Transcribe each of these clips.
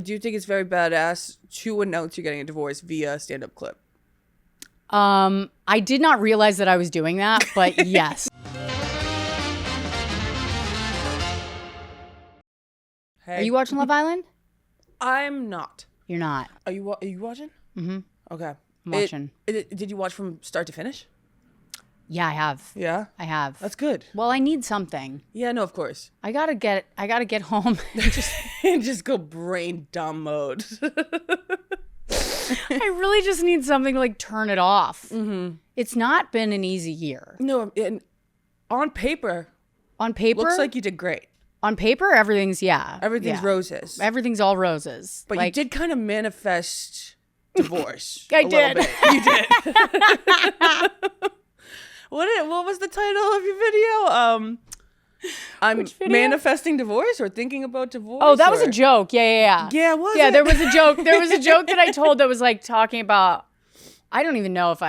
do think it's very badass to announce you're getting a divorce via stand-up clip. I did not realize that I was doing that, but yes. Hey. Are you watching Love Island? I'm not. You're not. Are you watching? Mm-hmm. Okay. I'm watching. Did you watch from start to finish? Yeah, I have. Yeah? I have. That's good. Well, I need something. Yeah, no, of course. I gotta get home and just go brain dumb mode. I really just need something to like turn it off. Mm-hmm. It's not been an easy year. No, on paper. On paper? Looks like you did great. On paper, everything's roses. Everything's all roses. But you did kind of manifest divorce. I did. You did. What was the title of your video? I'm manifesting divorce or thinking about divorce. Oh, that was a joke. Yeah. Yeah, was it? Yeah, there was a joke. There was a joke that I told that was like talking about. I don't even know if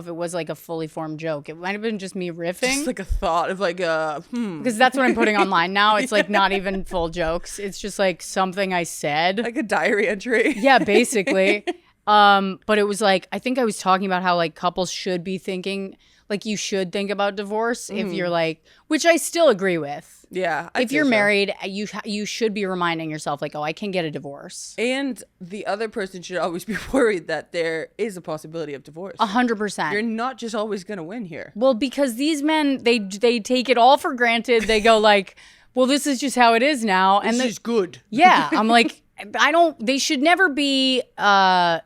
it was like a fully formed joke. It might have been just me riffing. Just like a thought of like Because that's what I'm putting online now. It's like not even full jokes. It's just like something I said. Like a diary entry. Yeah, basically. But it was like, I think I was talking about how like couples should be thinking, like you should think about divorce if you're like, which I still agree with. Yeah. If you're married, you should be reminding yourself like, oh, I can get a divorce. And the other person should always be worried that there is a possibility of divorce. 100%. You're not just always going to win here. Well, because these men, they take it all for granted. They go like, well, this is just how it is now. And this is good. Yeah. I'm like, they should never be, they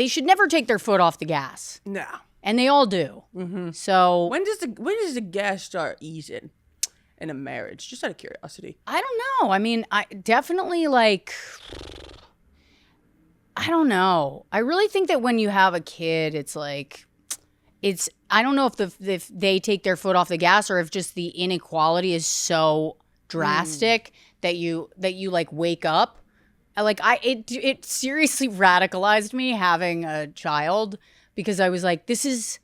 should never take their foot off the gas. No. And they all do. Mm-hmm. So when does the gas start easing in a marriage? Just out of curiosity. I don't know. I mean, I definitely like, I don't know. I really think that when you have a kid, it's like, I don't know if they take their foot off the gas or if just the inequality is so drastic that you like wake up. Like it seriously radicalized me having a child. Because I was like, this is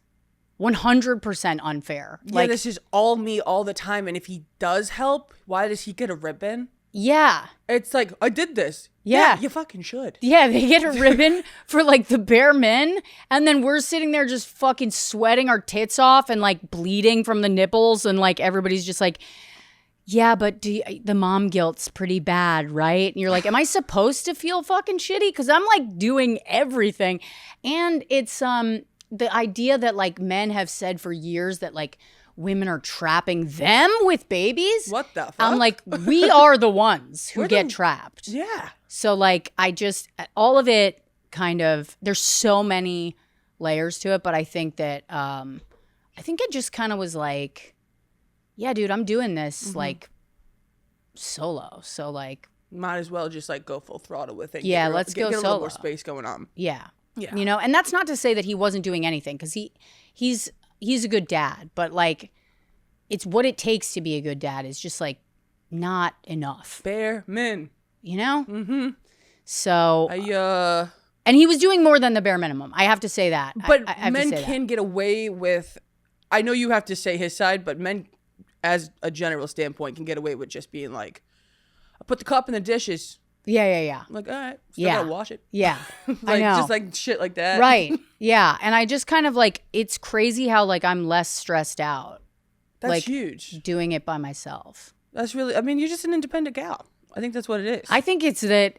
100% unfair. Yeah, like, this is all me all the time. And if he does help, why does he get a ribbon? Yeah. It's like, I did this. Yeah. You fucking should. Yeah, they get a ribbon for like the bare men. And then we're sitting there just fucking sweating our tits off and like bleeding from the nipples. And like everybody's just like, yeah, but the mom guilt's pretty bad, right? And you're like, am I supposed to feel fucking shitty? Because I'm like doing everything. And it's the idea that like men have said for years that like women are trapping them with babies. What the fuck? I'm like, we are the ones who get trapped. Yeah. So like all of it kind of, there's so many layers to it. But I think that, it just kind of was like, yeah, dude, I'm doing this like solo. So like, might as well just like go full throttle with it. Yeah, let's go get a solo. little more space going on. Yeah. Yeah. You know, and that's not to say that he wasn't doing anything because he's a good dad, but like it's what it takes to be a good dad is just like not enough. Bare men. You know? Mm-hmm. So and he was doing more than the bare minimum. I have to say that. But I men can get away with, I know you have to say his side, but men as a general standpoint can get away with just being like, I put the cup in the dishes. Yeah. I'm like, all right, still gotta wash it. Yeah. Like, I know. Just like shit like that. Right. Yeah. And I just kind of like, it's crazy how like I'm less stressed out. That's like, huge. Doing it by myself. That's really, I mean, you're just an independent gal. I think that's what it is. I think it's that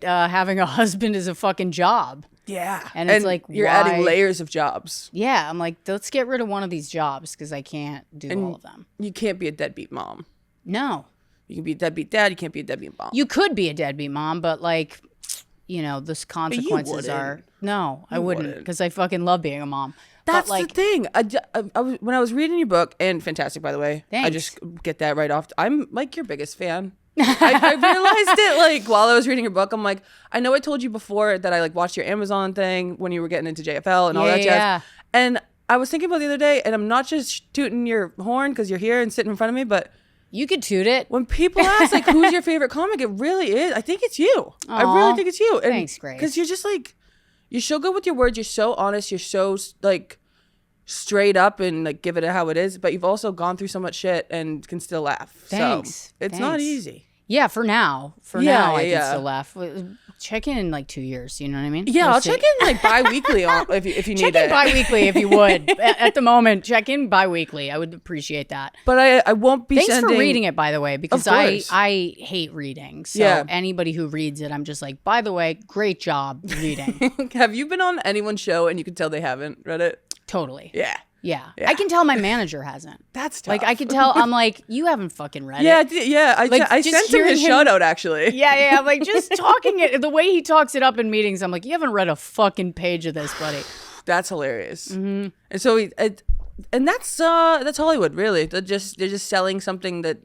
having a husband is a fucking job. Yeah. And it's like, you're adding layers of jobs. Yeah. I'm like, let's get rid of one of these jobs because I can't do all of them. You can't be a deadbeat mom. No. You can be a deadbeat dad. You can't be a deadbeat mom. You could be a deadbeat mom, but like, you know, the consequences are. No, I wouldn't because I fucking love being a mom. That's like, the thing. When I was reading your book, and fantastic, by the way. Thanks. I just get that right off. I'm like your biggest fan. I realized it like while I was reading your book. I'm like, I know I told you before that I like watched your Amazon thing when you were getting into JFL and all that jazz. Yeah. And I was thinking about the other day, and I'm not just tooting your horn because you're here and sitting in front of me, but you could toot it. when people ask like, who's your favorite comic, it really is. I think it's you. Aww. I really think it's you. And thanks, Grace. Because you're just like, you're so good with your words. You're so honest. You're so like straight up and like give it how it is. But you've also gone through so much shit and can still laugh. Thanks. So it's not easy. Yeah, for now. Yeah, I yeah. can still laugh. Check in like 2 years. You know what I mean? Yeah, We'll I'll see. check in like bi-weekly if you need Check in it. bi-weekly if you would. At the moment, check in bi-weekly. I would appreciate that. But I won't be Thanks sending... for reading it, by the way, because Of course. I hate reading. So Yeah. anybody who reads it, I'm just like, by the way, great job reading. Have you been on anyone's show and you can tell they haven't read it? Totally. Yeah. Yeah. I can tell my manager hasn't. That's tough. Like, I can tell, I'm like, you haven't fucking read Yeah, it. yeah. I Like, I just sent him hearing his him- shout out, actually. Yeah, I'm like, just talking it, the way he talks it up in meetings, I'm like, you haven't read a fucking page of this, buddy. That's hilarious. Mm-hmm. And so and that's Hollywood, really. They're just selling something that...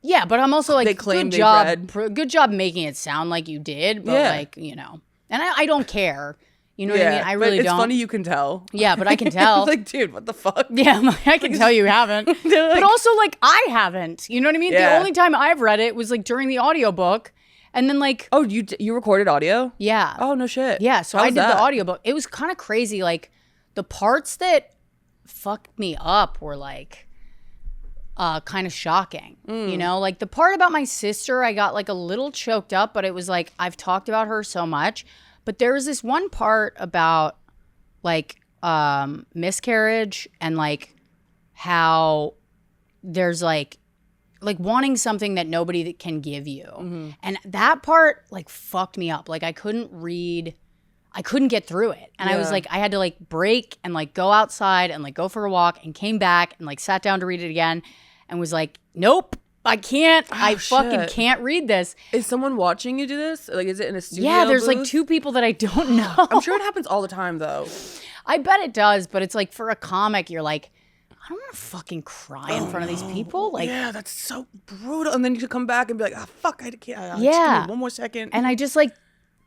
Yeah, but I'm also like, They claim good they've job, read. good job making it sound like you did, but Yeah. like, you know, and I don't care. You know what I Yeah, mean? I but really it's don't. funny you can tell. Yeah, but I can tell. It's like, dude, what the fuck? Yeah, I'm like, I can tell you haven't. They're like- But also, like, I haven't. You know what I mean? The Yeah. only time I've read it was, like, during the audiobook. And then, like, Oh, you recorded audio? yeah. Oh, no shit. Yeah, so How I was did that? the audiobook. It was kind of crazy. Like, the parts that fucked me up were, like, kind of shocking. You know? Like, the part about my sister, I got, like, a little choked up. But it was, like, I've talked about her so much. But there was this one part about, like, miscarriage and like how there's like wanting something that nobody can give you. And that part like fucked me up. Like I couldn't get through it. And I was like, I had to like break and like go outside and like go for a walk and came back and like sat down to read it again and was like, nope, I can't. I fucking shit. can't read this. Is someone watching you do this? Like, is it in a studio? Yeah, there's like booth? 2 people that I don't know. I'm sure it happens all the time, though. I bet it does, but it's like for a comic, you're like, I don't want to fucking cry in front of these people. Like, Yeah, that's so brutal. And then you could come back and be like, oh, fuck, I can't. Just give Yeah. me one more second. and I just like,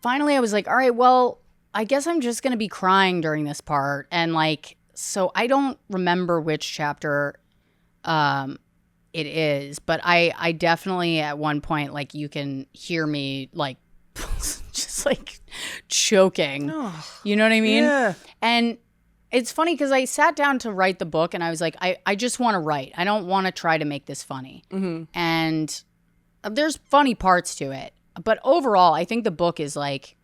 finally I was like, all right, well, I guess I'm just going to be crying during this part. And like, so I don't remember which chapter it is, but I definitely at one point, like you can hear me like just like choking. You know what I mean? Yeah. And it's funny because I sat down to write the book and I was like, I just want to write. I don't want to try to make this funny. And there's funny parts to it. But overall, I think the book is like,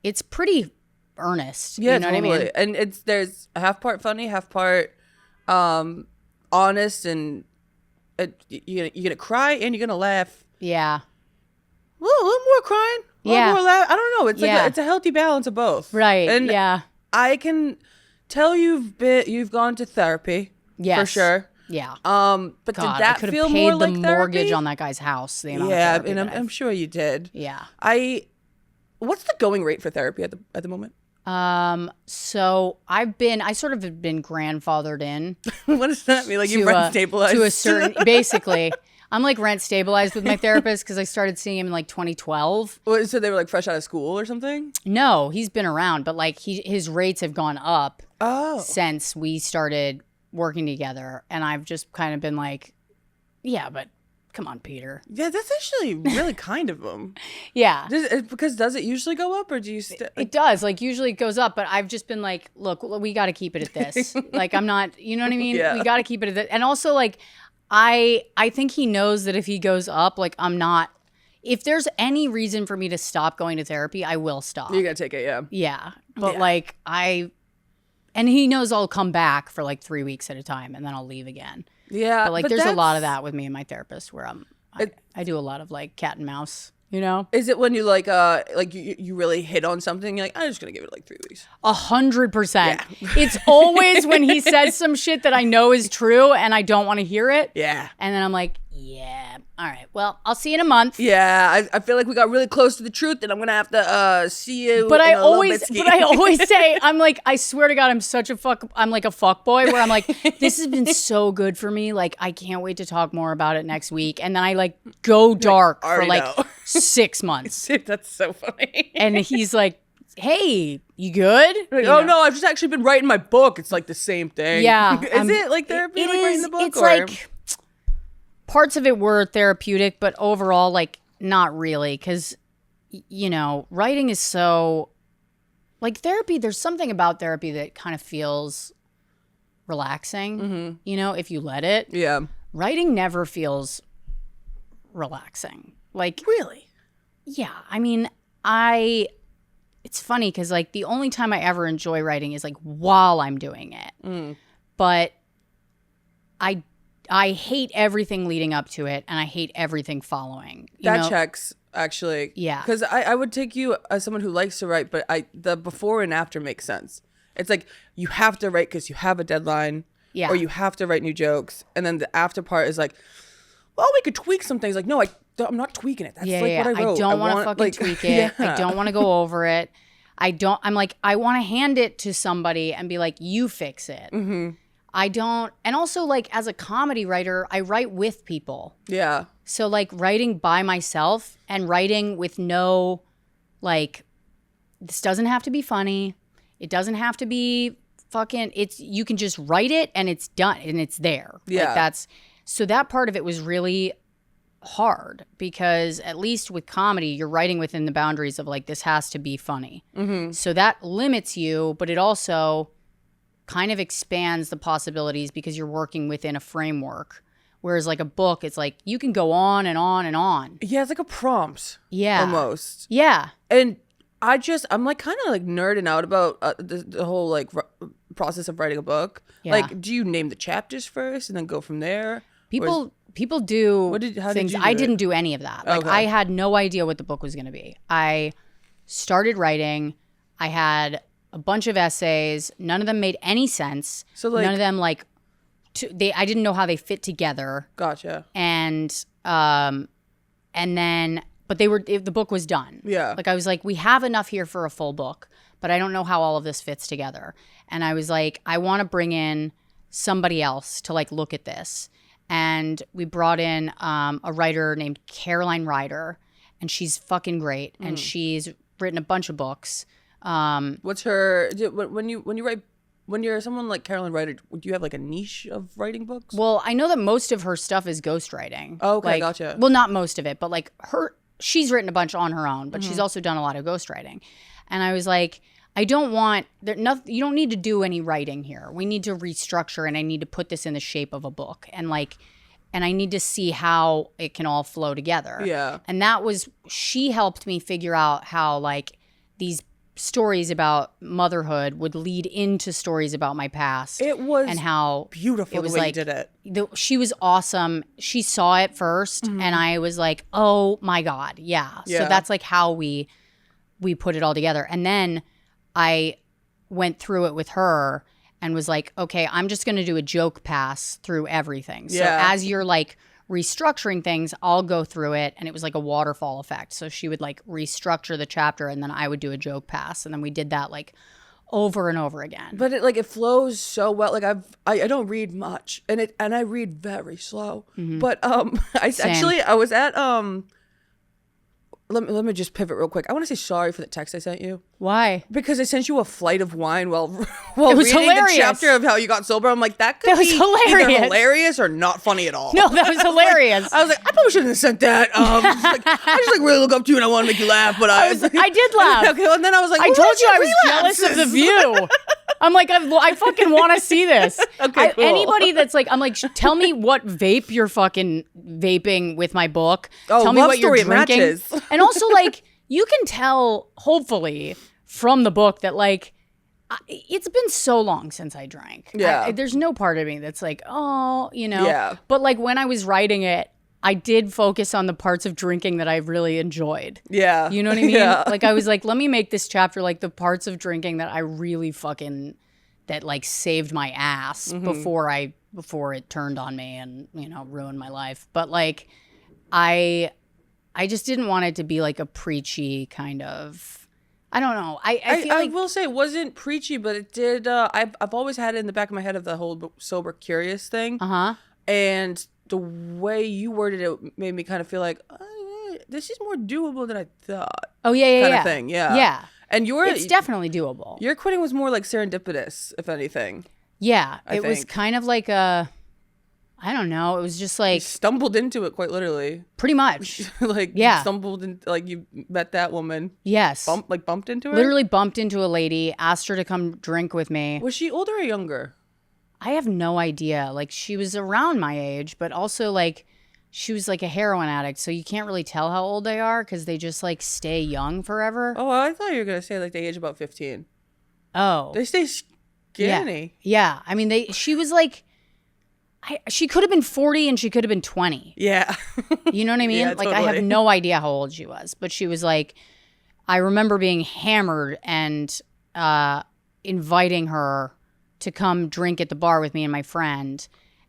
it's pretty earnest. Yeah, you know totally. what I mean? And there's a half part funny, half part honest, and you're gonna cry and you're gonna laugh. Yeah. A little more crying, a little Yeah. more laugh. I don't know. It's like Yeah. it's a healthy balance of both. Right. And yeah. I can tell you've gone to therapy. Yes. For sure. Yeah. But God, did that I could feel have paid more the like mortgage therapy? on that guy's house. The amount Yeah, of therapy and that I'm sure you did. Yeah. What's the going rate for therapy at the moment? So I sort of have been grandfathered in. What does that mean? Like you rent stabilized to a certain, basically. I'm like rent stabilized with my therapist because I started seeing him in like 2012. So they were like fresh out of school or something? No, he's been around, but like his rates have gone up Oh. since we started working together. And I've just kind of been like, yeah, but come on, Peter. Yeah, that's actually really kind of them. Yeah. Does it usually go up, or do you? It does. Like usually it goes up, but I've just been like, look, we got to keep it at this. Like I'm not, you know what I mean? Yeah. We got to keep it at this. And also like, I think he knows that if he goes up, like I'm not, if there's any reason for me to stop going to therapy, I will stop. You gotta take it, yeah. Yeah. But Yeah. like and he knows I'll come back for like 3 weeks at a time and then I'll leave again. Yeah, But like there's a lot of that with me and my therapist where I do a lot of like cat and mouse, you know? Is it when you like you really hit on something? You're like, I'm just gonna give it like 3 weeks. 100%. It's always when he says some shit that I know is true and I don't want to hear it. Yeah. And then I'm like, yeah, all right, well, I'll see you in a month. Yeah, I feel like we got really close to the truth, and I'm gonna have to see you. But in I a little always, bit ski. but I always say, I'm like, I swear to God, I'm like a fuck boy where I'm like, this has been so good for me. Like, I can't wait to talk more about it next week. And then I like go dark for already like know. 6 months. That's so funny. And he's like, hey, you good? Like, You oh know? no, I've just actually been writing my book. It's like the same thing. Yeah. Is it like therapy, It like writing is- the book? It's or? like parts of it were therapeutic, but overall, like not really, because you know, writing is so like therapy. There's something about therapy that kind of feels relaxing. You know, if you let it. Yeah. Writing never feels relaxing. Like, Really? yeah. I mean, it's funny because like the only time I ever enjoy writing is like while I'm doing it. But I hate everything leading up to it, and I hate everything following. That checks, actually. Yeah. Because I would take you as someone who likes to write, but the before and after makes sense. It's like you have to write because you have a deadline. Yeah. Or you have to write new jokes. And then the after part is like, well, we could tweak some things. Like, no, I'm not tweaking it. That's what I wrote. I don't want to fucking tweak it. I don't want to go over it. I'm like, I want to hand it to somebody and be like, you fix it. I don't. And also, like, as a comedy writer, I write with people. Yeah. So, like, writing by myself and writing with no, like, this doesn't have to be funny. It doesn't have to be fucking, you can just write it and it's done and it's there. Yeah. Like, so that part of it was really hard because at least with comedy, you're writing within the boundaries of, like, this has to be funny. So that limits you, but it also kind of expands the possibilities because you're working within a framework. Whereas like a book, it's like you can go on and on and on. Yeah, it's like a prompt. Yeah. Almost. Yeah. And I'm like kind of like nerding out about the whole like process of writing a book. Yeah. Like, do you name the chapters first and then go from there? People do how things. did you do I it? didn't do any of that. Like, Okay. I had no idea what the book was going to be. I started writing. I had a bunch of essays. None of them made any sense. So, like- none of them like I didn't know how they fit together. Gotcha. And then but the book was done. Yeah. Like I was like, we have enough here for a full book, but I don't know how all of this fits together. And I was like, I want to bring in somebody else to like look at this. And we brought in a writer named Caroline Ryder, and she's fucking great. And she's written a bunch of books. What's her when you're someone like Caroline Ryder, do you have like a niche of writing books? Well, I know that most of her stuff is ghostwriting. Oh, okay, like, gotcha. Well, not most of it, but like she's written a bunch on her own, but she's also done a lot of ghostwriting. And I was like, I don't want you don't need to do any writing here. We need to restructure, and I need to put this in the shape of a book, and I need to see how it can all flow together. Yeah. And she helped me figure out how like these stories about motherhood would lead into stories about my past. It was and how beautiful it was the way like, you did it. She was awesome. She saw it first, and I was like, oh my God, yeah. So that's like how we put it all together. And then I went through it with her and was like, okay, I'm just going to do a joke pass through everything. So as you're like restructuring things, I'll go through it. And it was like a waterfall effect. So she would like restructure the chapter, and then I would do a joke pass. And then we did that like over and over again. But it flows so well. Like I don't read much, and I read very slow. But I was at let me just pivot real quick. I want to say sorry for the text I sent you. Why? Because I sent you a flight of wine while It was reading hilarious. the chapter of how you got sober. I'm like, that could was be hilarious. either hilarious or not funny at all. No, that was hilarious. I was like, I probably shouldn't have sent that. I just like really look up to you and I want to make you laugh, but I did laugh. Okay, well, and then I was like, I well, told you I was relapses? jealous of the view. I'm like, I fucking want to see this. Okay, cool. Anybody that's like, I'm like, tell me what vape you're fucking vaping with my book. Oh, tell me love what you're story, it drinking. matches. And also, like, you can tell, hopefully, from the book that, like, it's been so long since I drank. Yeah. There's no part of me that's like, oh, you know. Yeah. But, like, when I was writing it, I did focus on the parts of drinking that I really enjoyed. Yeah. You know what I mean? Yeah. Like, I was like, let me make this chapter like the parts of drinking that I really that like saved my ass before it turned on me and, you know, ruined my life. But like, I just didn't want it to be like a preachy kind of, I don't know. I feel like, will say it wasn't preachy, but it did. I've always had it in the back of my head of the whole sober curious thing. And the way you worded it made me kind of feel like this is more doable than I thought. Oh yeah, kind of thing. Yeah. Yeah. And it's definitely doable. Your quitting was more like serendipitous, if anything. Yeah. I It was think. kind of like I don't know. It was just You like stumbled into it quite literally. pretty much. Like Yeah. you stumbled in, like you met that woman. Yes. Bumped into her. Literally bumped into a lady, asked her to come drink with me. Was she older or younger? I have no idea. Like, she was around my age, but also like she was like a heroin addict, so you can't really tell how old they are because they just like stay young forever. Oh, I thought you were gonna say like they age about 15. Oh, they stay skinny. Yeah. I mean, she was like, she could have been 40 and she could have been 20. Yeah. You know what I mean? Yeah, like totally. I have no idea how old she was, but she was like, I remember being hammered and inviting her to come drink at the bar with me and my friend,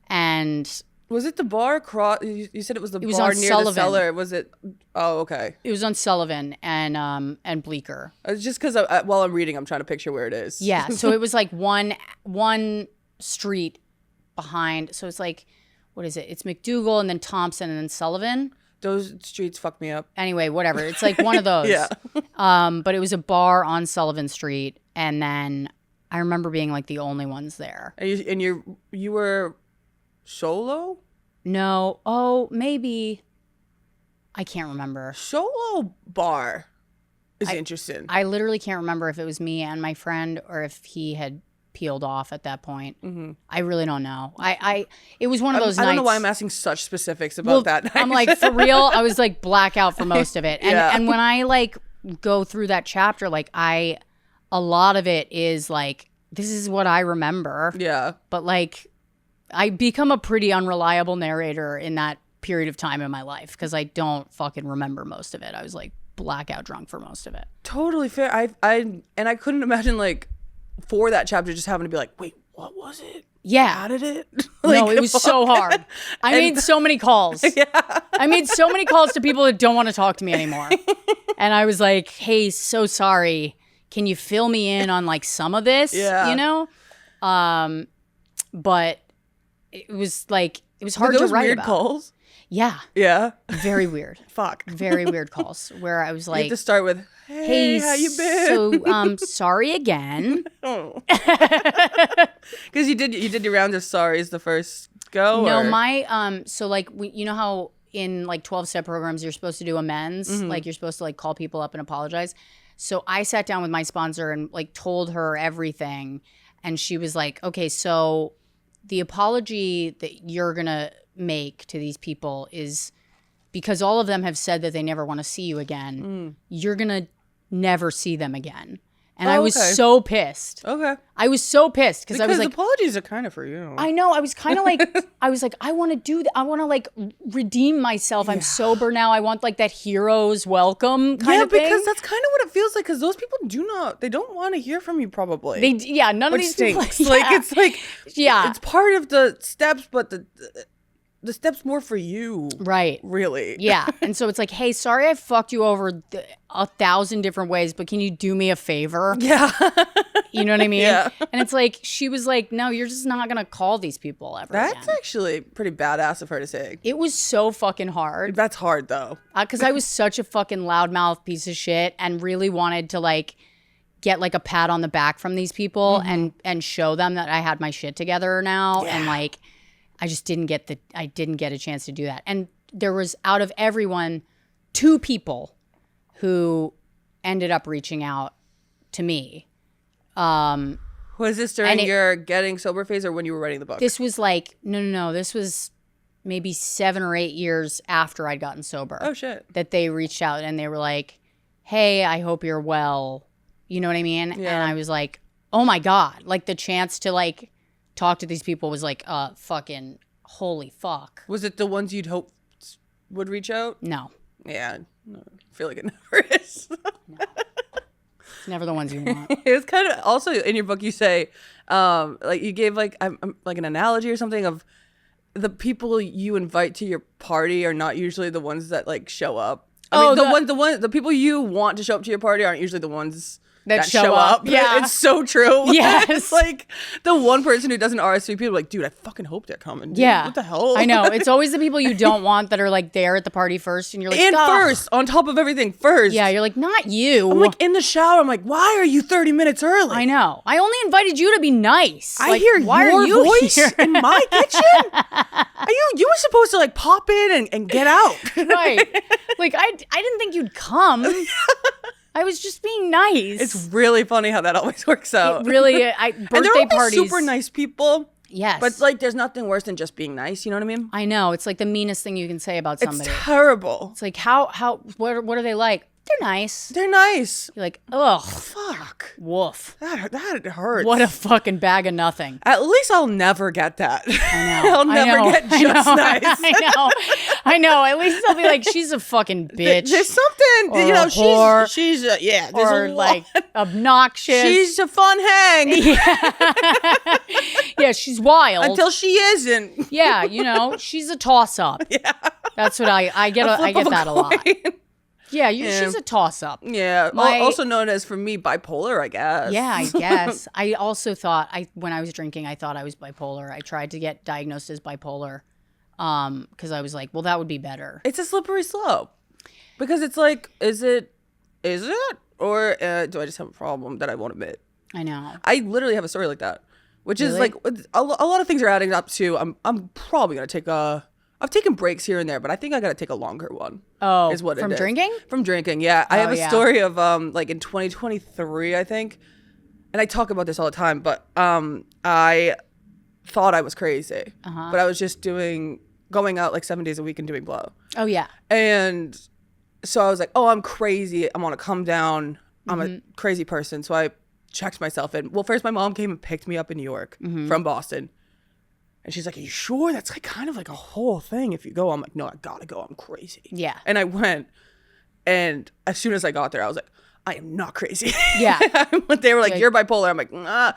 and. Was it the bar across? You said it was the was bar on near Sullivan. the cellar. Was it? Oh, okay. It was on Sullivan and Bleecker. It's just because while I'm reading, I'm trying to picture where it is. Yeah, so it was like one street behind. So it's like, what is it? It's McDougal and then Thompson and then Sullivan. Those streets fuck me up. Anyway, whatever. It's like one of those. Yeah. But it was a bar on Sullivan Street, and then I remember being like the only ones there. And you were solo? No. Oh, maybe. I can't remember. Solo bar is interesting. I literally can't remember if it was me and my friend or if he had peeled off at that point. Mm-hmm. I really don't know. It was one of those nights. I don't know why I'm asking such specifics about that night. I'm like, for real, I was like blackout for most of it. And when I like go through that chapter, like a lot of it is like, this is what I remember. Yeah. But like, I become a pretty unreliable narrator in that period of time in my life because I don't fucking remember most of it. I was like blackout drunk for most of it. Totally fair. I couldn't imagine like for that chapter just having to be like, wait, what was it? Yeah. How did it? No, it was so hard. I made so many calls. Yeah. I made so many calls to people that don't want to talk to me anymore. And I was like, hey, so sorry. Can you fill me in on like some of this? Yeah. You know? But it was like, it was hard Were to those write weird about. calls? Yeah. Yeah. Very weird. Fuck. Very weird calls where I was You have like, to start with, hey, how you been? so sorry again. Oh. Because you did your round of sorries the first go? No, or? my so like you know how in like 12-step programs you're supposed to do amends, Mm-hmm. like you're supposed to like call people up and apologize. So I sat down with my sponsor and like told her everything, and she was like, okay, so the apology that you're gonna make to these people is because all of them have said that they never want to see you again. You're gonna never see them again. And I was so pissed. Okay. I was so pissed because I was like, apologies are kind of for you. I know. I was kind of like, I want to do that. I want to like redeem myself. I'm sober now. I want like that hero's welcome kind of thing. Yeah, because that's kind of what it feels like. Because those people they don't want to hear from you probably. None of these people. Stinks. Like it's like, yeah, it's part of the steps, but the steps more for you. Right. Really. Yeah. And so it's like, hey, sorry I fucked you over 1,000 different ways, but can you do me a favor? Yeah. You know what I mean? Yeah. And it's like, she was like, no, you're just not going to call these people ever That's again. actually pretty badass of her to say. It was so fucking hard. That's hard though. Because I was such a fucking loudmouth piece of shit and really wanted to like get like a pat on the back from these people and show them that I had my shit together now. Yeah. And like, I just didn't get a chance to do that. And there was, out of everyone, 2 people who ended up reaching out to me. Was this during your getting sober phase or when you were writing the book? This was like, no. This was maybe 7 or 8 years after I'd gotten sober. Oh, shit. That they reached out and they were like, hey, I hope you're well. You know what I mean? Yeah. And I was like, oh my God. Like the chance to like talk to these people was like, fucking holy fuck. Was it the ones you'd hoped would reach out? No. Yeah. No, I feel like it never is. No. It's never the ones you want. It was kind of also in your book you say, like you gave like like an analogy or something of the people you invite to your party are not usually the ones that like show up. I mean, the people you want to show up to your party aren't usually the ones that show up. Yeah. It's so true. Yes. It's like the one person who doesn't RSVP, people are like, dude, I fucking hope they're coming. Dude. Yeah. What the hell? I know. It's always the people you don't want that are like there at the party first and you're like, And "Ugh." first, on top of everything, first. Yeah, you're like, not you. I'm like in the shower. I'm like, why are you 30 minutes early? I know. I only invited you to be nice. I Like, hear why your are you voice here? in my kitchen. You were supposed to like pop in and get out. Right. Like I didn't think you'd come. I was just being nice. It's really funny how that always works out. It really, and they're birthday always parties. super nice people. Yes. But like, there's nothing worse than just being nice. You know what I mean? I know. It's like the meanest thing you can say about somebody. It's terrible. It's like, what are they like? They're nice. They're nice. You're like, ugh. Fuck. Woof. That hurts. What a fucking bag of nothing. At least I'll never get that. I know. I'll never get just nice. I know. At least I'll be like, she's a fucking bitch. There's something, or a whore, she's yeah. Or like obnoxious. She's a fun hang. Yeah. Yeah, she's wild. Until she isn't. Yeah, she's a toss up. Yeah. That's what I get. I get that a lot. Yeah, she's a toss-up. Yeah, also known as, for me, bipolar, I guess. Yeah, I guess. I also thought, when I was drinking, I thought I was bipolar. I tried to get diagnosed as bipolar because I was like, well, that would be better. It's a slippery slope. Because it's like, is it? Or do I just have a problem that I won't admit? I know. I literally have a story like that, which is like, a lot of things are adding up to, I'm probably going to I've taken breaks here and there, but I think I got to take a longer one. Oh, is what from it is. Drinking? From drinking, yeah. I have a story of like in 2023, I think, and I talk about this all the time. But I thought I was crazy, but I was just going out like 7 days a week and doing blow. Oh yeah. And so I was like, oh, I'm crazy. I'm gonna come down. I'm a crazy person. So I checked myself in. Well, first my mom came and picked me up in New York from Boston. And she's like, are you sure? That's like kind of like a whole thing if you go. I'm like, no, I gotta go. I'm crazy. Yeah. And I went. And as soon as I got there, I was like, I am not crazy. Yeah. They were like, you're bipolar. I'm like, nah.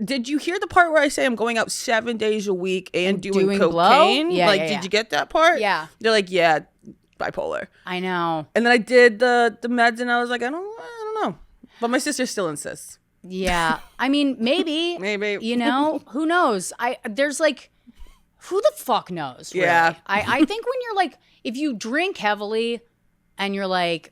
Did you hear the part where I say I'm going out 7 days a week and doing cocaine? Blow? Yeah, like, did you get that part? Yeah. They're like, yeah, bipolar. I know. And then I did the meds and I was like, I don't know. But my sister still insists. Yeah. I mean, maybe. Maybe. Who knows? There's like, who the fuck knows? Really? Yeah. I think when you're like, if you drink heavily and you're like,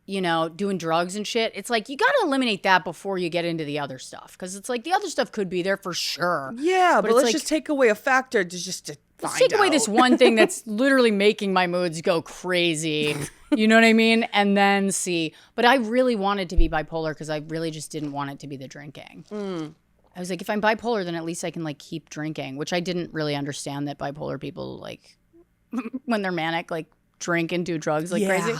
doing drugs and shit, it's like, you got to eliminate that before you get into the other stuff. Because it's like, the other stuff could be there for sure. Yeah, but let's just take away a factor to let's take away this one thing that's literally making my moods go crazy. You know what I mean? And then see. But I really wanted to be bipolar because I really just didn't want it to be the drinking. I was like, if I'm bipolar, then at least I can like keep drinking, which I didn't really understand that bipolar people like when they're manic, like drink and do drugs like crazy.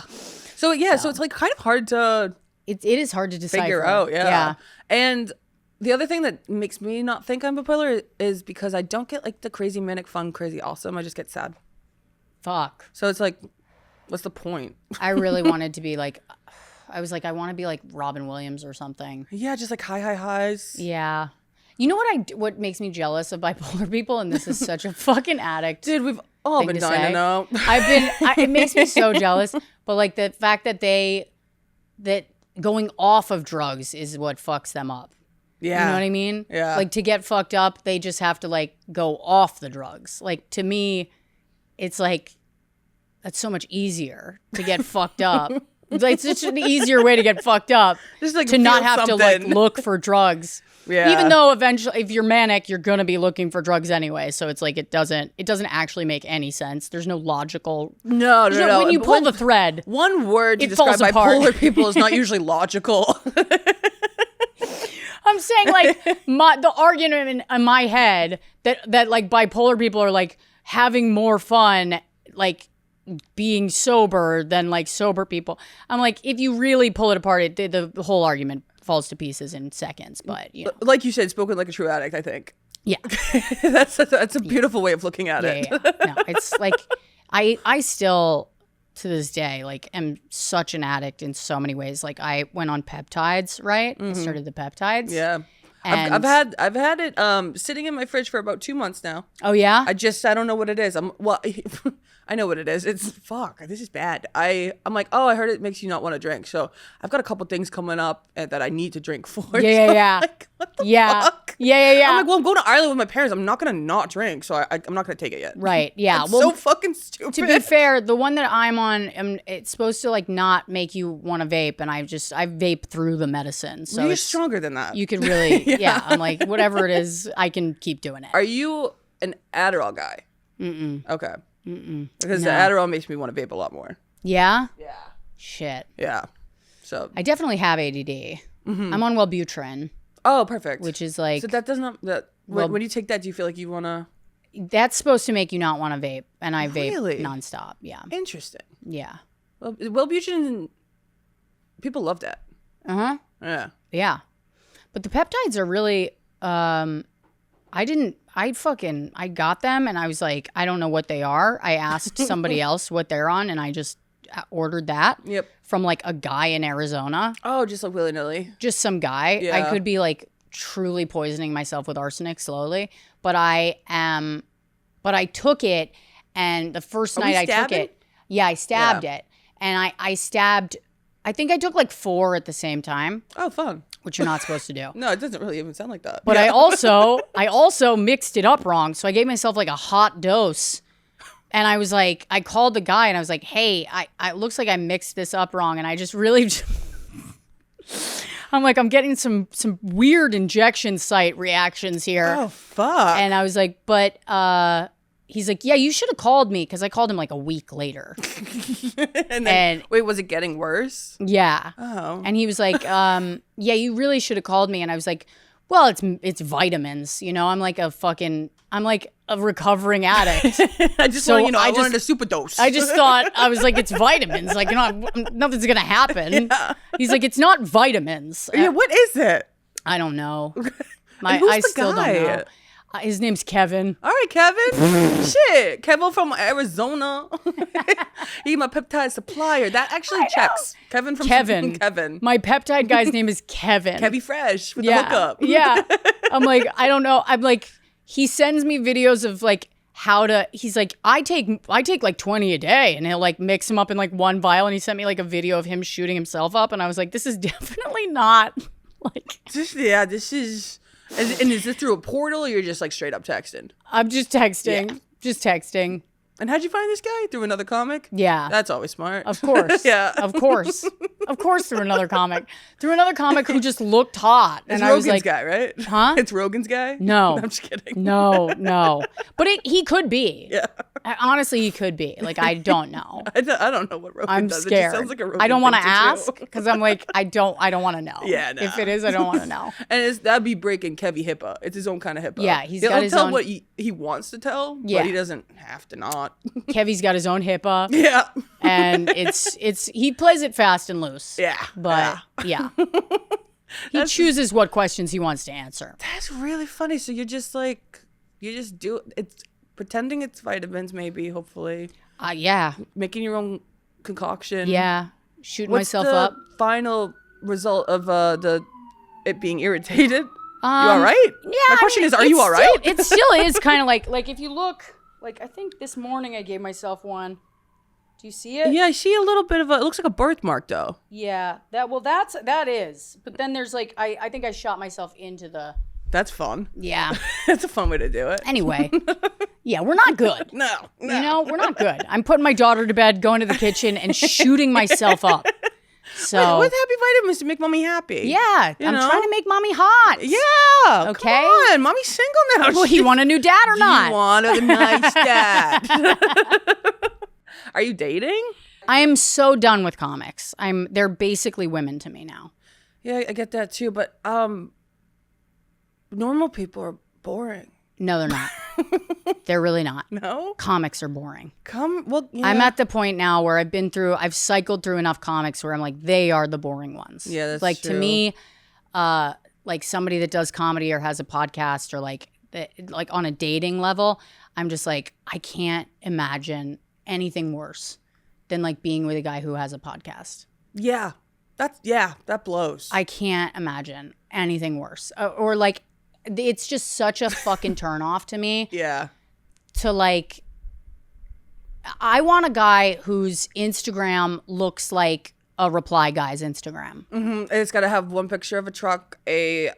So it's like kind of hard to it is hard to decipher. Figure out. Yeah. And the other thing that makes me not think I'm bipolar is because I don't get like the crazy manic fun, crazy awesome. I just get sad. Fuck. So it's like, what's the point? I really wanted to be like, I was like, I want to be like Robin Williams or something. Yeah, just like high highs. Yeah. You know what makes me jealous of bipolar people? And this is such a fucking addict. Dude, we've all been dying to know. It makes me so jealous. But like the fact that that going off of drugs is what fucks them up. Yeah. You know what I mean? Yeah. Like to get fucked up, they just have to like go off the drugs. Like to me, it's like, that's so much easier to get fucked up. Like, it's such an easier way to get fucked up. Just like to not have to like look for drugs. Yeah. Even though eventually, if you're manic, you're gonna be looking for drugs anyway. So it's like it doesn't actually make any sense. There's no logical. No. When you pull the thread, one word to describe bipolar people is not usually logical. I'm saying like the argument in my head that like bipolar people are like having more fun like being sober than like sober people. I'm like, if you really pull it apart, the whole argument falls to pieces in seconds. But like you said, spoken like a true addict, I think. Yeah. that's a beautiful way of looking at it. Yeah. No, it's like I still to this day like am such an addict in so many ways. Like I went on peptides, right? I started the peptides. Yeah. And I've had it sitting in my fridge for about 2 months now. Oh yeah? I don't know what it is. I know what it is. It's this is bad. I'm like, oh, I heard it makes you not want to drink. So I've got a couple things coming up that I need to drink for. Yeah. Like, what the fuck? Yeah. I'm like, well, I'm going to Ireland with my parents. I'm not gonna not drink, so I'm not gonna take it yet. Right. Yeah. Well, so fucking stupid. To be fair, the one that I'm on, it's supposed to like not make you want to vape, and I vape through the medicine. So you're stronger than that. You could really, yeah. I'm like, whatever it is, I can keep doing it. Are you an Adderall guy? Mm-mm. Okay. Mm-mm. Because the Adderall makes me want to vape a lot more. Yeah? Yeah. Shit. Yeah. So I definitely have ADD. Mm-hmm. I'm on Wellbutrin. Oh, perfect. Which is like... So that does not... when you take that, do you feel like you want to... That's supposed to make you not want to vape. And I vape nonstop. Yeah. Interesting. Yeah. Well, Wellbutrin... People love that. Uh-huh. Yeah. Yeah. But the peptides are really... I got them and I was like, I don't know what they are. I asked somebody else what they're on and I just ordered that. Yep. From like a guy in Arizona. Oh, just like willy-nilly. Just some guy. Yeah. I could be like truly poisoning myself with arsenic slowly. But I took it and the first night I took it. Yeah, I stabbed it. And I stabbed, I think I took like 4 at the same time. Oh, fun. Which you're not supposed to do. No, it doesn't really even sound like that. But I also mixed it up wrong. So I gave myself like a hot dose. And I was like, I called the guy and I was like, hey, it looks like I mixed this up wrong. And I just really, I'm like, I'm getting some weird injection site reactions here. Oh, fuck. And I was like, but he's like, yeah, you should have called me. Because I called him like a week later. and wait, was it getting worse? Yeah. Oh. And he was like, yeah, you really should have called me. And I was like, well, it's vitamins. You know, I'm like a recovering addict. I just wanted a super dose. I just thought, I was like, it's vitamins. Like, nothing's going to happen. Yeah. He's like, it's not vitamins. Yeah, what is it? I don't know. I still don't know. His name's Kevin. All right, Kevin. Shit. Kevin from Arizona. He's my peptide supplier. That actually checks. Kevin. My peptide guy's name is Kevin. Kevy Fresh with the hookup. Yeah. I'm like, I don't know. I'm like, he sends me videos of like he's like, I take like 20 a day and he'll like mix them up in like one vial. And he sent me like a video of him shooting himself up. And I was like, this is definitely not like. This is. And is this through a portal or you're just like straight up texting? I'm just texting. Yeah. Just texting. And how'd you find this guy? Through another comic? Yeah. That's always smart. Of course. Yeah. Of course. Of course through another comic. Through another comic who just looked hot. And I was like, guy, right? Huh? It's Rogan's guy? No. I'm just kidding. No. But he could be. Yeah. Honestly, he could be. Like, I don't know. I don't know what Rogan does. I'm scared. It just sounds like a Rogan I don't want to thing ask because I'm like, I don't want to know. Yeah, no. If it is, I don't want to know. And that'd be breaking Kevy HIPAA. It's his own kind of HIPAA. Yeah, he'll got his tell own... what he wants to tell, but he doesn't have to not. Kevy's got his own HIPAA. Yeah. And it's he plays it fast and loose. Yeah. But yeah. He chooses what questions he wants to answer. That's really funny. So you're just like, do it's pretending it's vitamins, maybe, hopefully. Yeah. Making your own concoction. Yeah. Shooting What's myself the up. Final result of it being irritated? You all right? Yeah. My question is, are you all right? It still is kind of like if you look, like I think this morning I gave myself one. Do you see it? Yeah, I see a little bit of it looks like a birthmark though. Yeah. That is. But then there's like, I think I shot myself into the. That's fun. Yeah. That's a fun way to do it. Anyway. Yeah, we're not good. No. You know, we're not good. I'm putting my daughter to bed, going to the kitchen, and shooting myself up. So with happy vitamins to make mommy happy. Yeah. I'm trying to make mommy hot. Yeah. Okay. Come on. Mommy's single now. Well, you want a new dad or not? You want a nice dad. Are you dating? I am so done with comics. They're basically women to me now. Yeah, I get that too, but normal people are boring. No, they're not. They're really not. No? Comics are boring. Yeah. I'm at the point now where I've cycled through enough comics where I'm like, they are the boring ones. Yeah, that's like, true. To me, like somebody that does comedy or has a podcast or like on a dating level, I'm just like, I can't imagine anything worse than like being with a guy who has a podcast. Yeah. That blows. I can't imagine anything worse. Or like, it's just such a fucking turnoff to me. Yeah. To like, I want a guy whose Instagram looks like a reply guy's Instagram. Mm-hmm. It's got to have one picture of a truck, a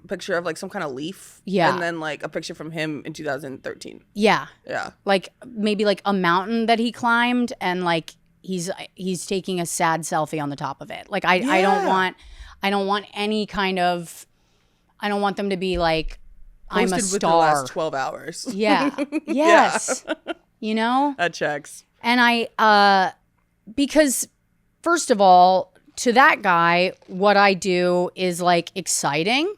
picture of like some kind of leaf. Yeah. And then like a picture from him in 2013. Yeah. Yeah. Like maybe like a mountain that he climbed and like he's taking a sad selfie on the top of it. Like I don't want any kind of, I don't want them to be like, I'm a star. Within the last 12 hours. Yeah. Yes. Yeah. You know? That checks. And because first of all, to that guy, what I do is like exciting.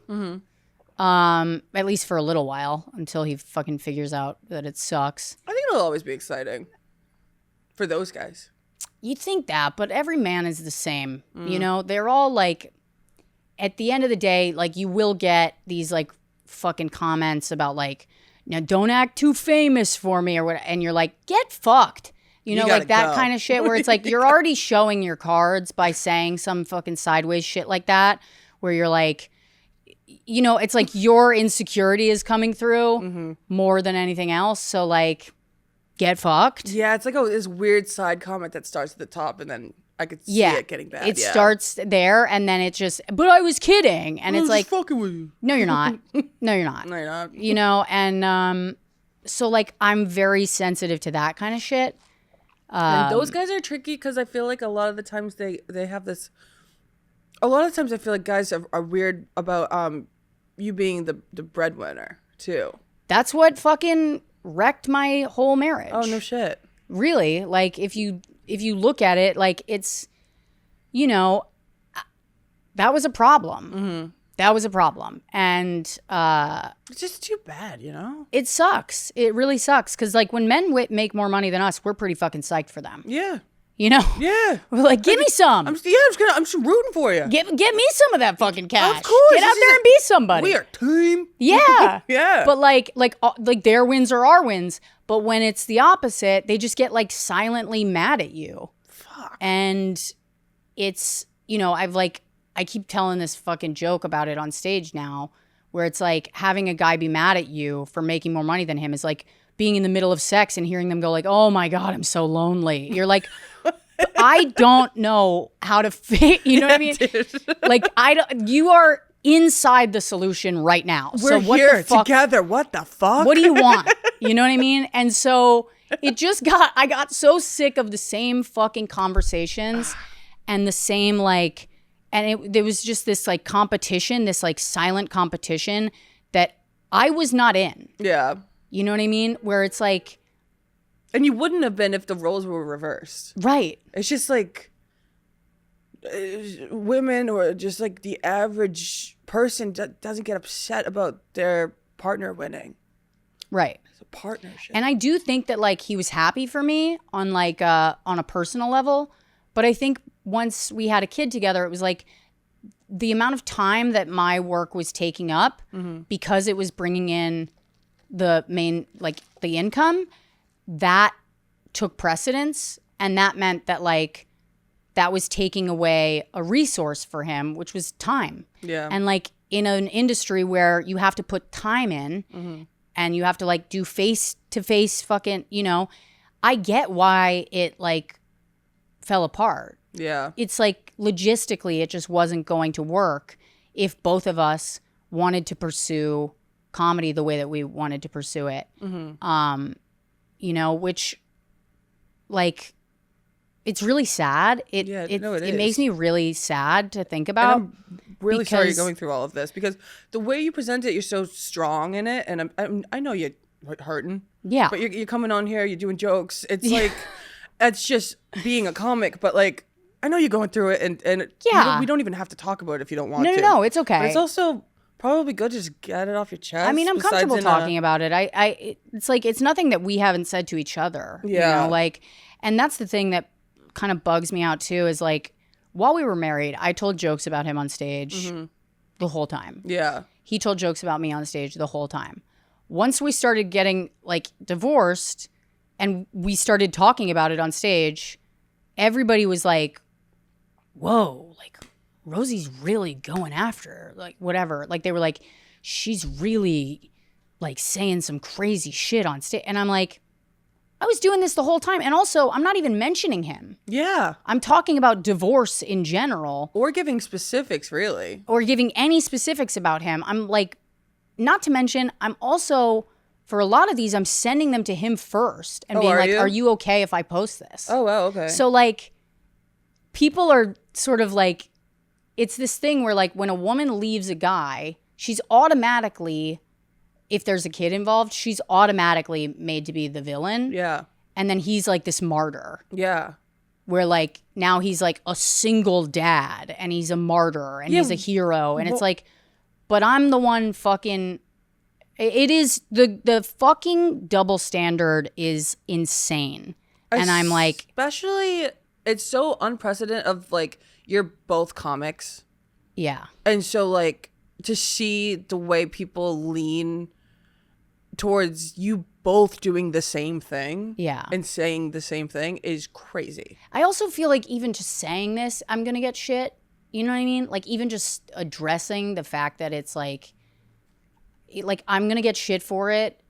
At least for a little while until he fucking figures out that it sucks. I think it'll always be exciting for those guys. You'd think that, but every man is the same. You know, they're all like, at the end of the day, like you will get these like fucking comments about like, now don't act too famous for me or what, and you're like, get fucked. You know, like that kind of shit where it's like you're already showing your cards by saying some fucking sideways shit like that, where you're like, you know, it's like your insecurity is coming through more than anything else. So like, get fucked. Yeah, it's like this weird side comment that starts at the top and then I could see it getting bad. It starts there and then it just, but I was kidding. And it's like, fucking with you. No, you're not. No, you're not. No, you're not. You know, and so like I'm very sensitive to that kind of shit. And those guys are tricky because I feel like a lot of the times they have this. A lot of times I feel like guys are weird about you being the breadwinner too. That's what fucking wrecked my whole marriage. Oh no shit. Really? Like if you look at it, like it's, you know, that was a problem. That was a problem. And it's just too bad, you know? It sucks. It really sucks. Because like when men make more money than us, we're pretty fucking psyched for them. Yeah. You know? Yeah. We're like, give me some. I'm just rooting for you. Get me some of that fucking cash. Of course. Get out there and be somebody. We are team. Yeah. Yeah. But like their wins are our wins. But when it's the opposite, they just get like silently mad at you. Fuck. And it's, you know, I keep telling this fucking joke about it on stage now, where it's like having a guy be mad at you for making more money than him is like being in the middle of sex and hearing them go like, oh my God, I'm so lonely. You're like, I don't know how to fit. You know what I mean? Like you are inside the solution right now. We're so what here the fuck, together. What the fuck? What do you want? You know what I mean? And so I got so sick of the same fucking conversations and the same like, and there was just this like competition, this like silent competition that I was not in. Yeah. You know what I mean? Where it's like. And you wouldn't have been if the roles were reversed. Right. It's just like women or just like the average person doesn't get upset about their partner winning. Right. It's a partnership. And I do think that like he was happy for me on like on a personal level. But I think once we had a kid together, it was like the amount of time that my work was taking up because it was bringing in the main, like the income, that took precedence. And that meant that like that was taking away a resource for him, which was time. Yeah. And like in an industry where you have to put time in and you have to like do face to face fucking, you know, I get why it like fell apart. Yeah. It's like logistically it just wasn't going to work if both of us wanted to pursue comedy the way that we wanted to pursue it. You know, which like it's really sad. It makes me really sad to think about. And I'm really sorry you're going through all of this because the way you present it, you're so strong in it, and I know you're hurting. Yeah. But you're coming on here, you're doing jokes. It's like it's just being a comic, but like I know you're going through it, and we don't even have to talk about it if you don't want to. No, it's okay. But it's also probably good to just get it off your chest. I mean, I'm comfortable talking about it. It's like it's nothing that we haven't said to each other. Yeah. You know, like, and that's the thing that kind of bugs me out too is like while we were married, I told jokes about him on stage the whole time. Yeah. He told jokes about me on stage the whole time. Once we started getting like divorced and we started talking about it on stage, everybody was like, whoa, like Rosie's really going after her, like whatever. Like they were like, she's really like saying some crazy shit on stage. And I'm like, I was doing this the whole time. And also, I'm not even mentioning him. Yeah. I'm talking about divorce in general. Or giving specifics, really. Or giving any specifics about him. I'm like, not to mention, I'm also, for a lot of these, I'm sending them to him first. And being like, are you okay if I post this? Oh, wow, okay. So like, people are sort of like, it's this thing where like when a woman leaves a guy, she's automatically, if there's a kid involved, she's automatically made to be the villain. Yeah. And then he's like this martyr. Yeah. where like now he's like a single dad and he's a martyr and he's a hero. And it's like, but I'm the one fucking, it is the fucking double standard is insane. And I'm like, especially it's so unprecedented of like, you're both comics. Yeah. And so like to see the way people lean towards you both doing the same thing and saying the same thing is crazy. I also feel like even just saying this, I'm going to get shit. You know what I mean? Like even just addressing the fact that it's like I'm going to get shit for it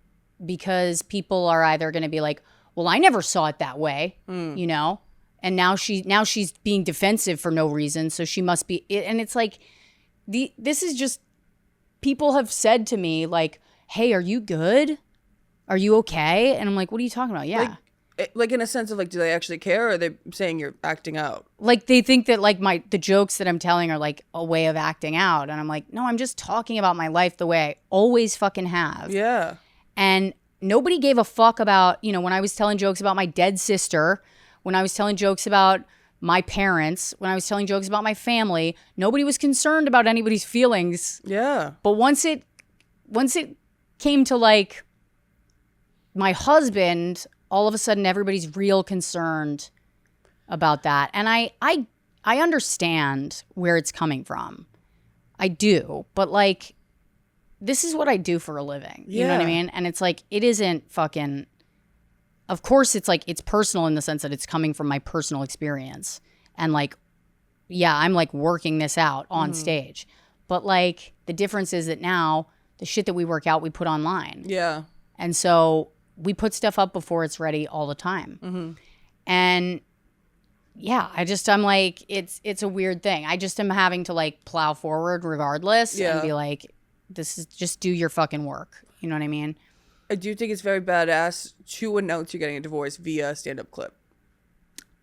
because people are either going to be like, well, I never saw it that way, you know? And now she's being defensive for no reason. So she must be, and it's like, this is just, people have said to me like, hey, are you good? Are you okay? And I'm like, what are you talking about? Yeah. Like in a sense of like, do they actually care, or are they saying you're acting out? Like they think that like the jokes that I'm telling are like a way of acting out. And I'm like, no, I'm just talking about my life the way I always fucking have. Yeah. And nobody gave a fuck about, you know, when I was telling jokes about my dead sister, when I was telling jokes about my parents, when I was telling jokes about my family, nobody was concerned about anybody's feelings. Yeah. But once it came to like my husband, all of a sudden everybody's real concerned about that. And I understand where it's coming from. I do. But like, this is what I do for a living. You know what I mean? And it's like, it isn't fucking, of course it's like, it's personal in the sense that it's coming from my personal experience. And like, yeah, I'm like working this out on stage. But like, the difference is that now the shit that we work out, we put online. Yeah. And so we put stuff up before it's ready all the time. And yeah, I'm like, it's a weird thing. I just am having to like plow forward regardless and be like, this is just do your fucking work. You know what I mean? I do think it's very badass to announce you're getting a divorce via stand-up clip.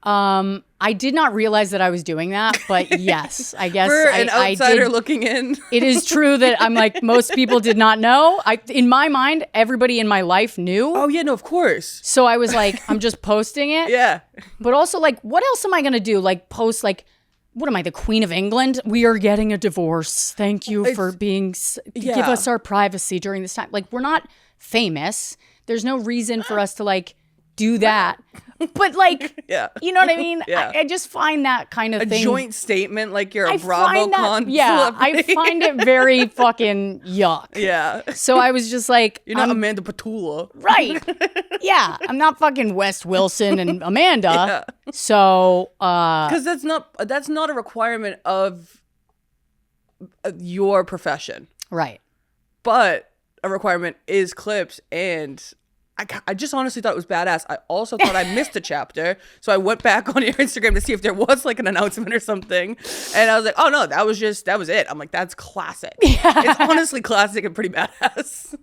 I did not realize that I was doing that, but yes, I guess For an outsider I did. Looking in. It is true that I'm like, most people did not know. In my mind, everybody in my life knew. Oh yeah, no, of course. So I was like, I'm just posting it. Yeah. But also like, what else am I going to do? Like post like, what am I, the Queen of England? We are getting a divorce. Thank you for being, give us our privacy during this time. Like, we're not famous. There's no reason for us to like do that. But like, you know what I mean? Yeah. I just find that kind of thing. A joint statement like you're a BravoCon I find it very fucking yuck. Yeah. So I was just like, you're not Amanda Petula. Right. Yeah. I'm not fucking Wes Wilson and Amanda. Yeah. So because that's not a requirement of your profession. Right. But a requirement is clips, and I just honestly thought it was badass. I also thought I missed a chapter, so I went back on your Instagram to see if there was like an announcement or something, and I was like, oh no, that was it. I'm like, that's classic. Yeah. It's honestly classic and pretty badass.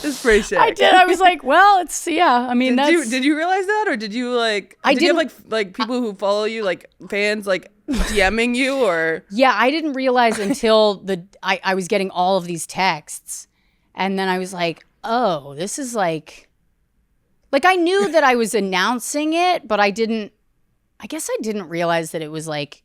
It's pretty sick. I did. I was like, well, it's I mean, did you realize that, or did you like? Did you have like people who follow you, like fans, like DMing you, or? Yeah, I didn't realize until I was getting all of these texts, and then I was like, oh, this is like I knew that I was announcing it, but I guess I didn't realize that it was like,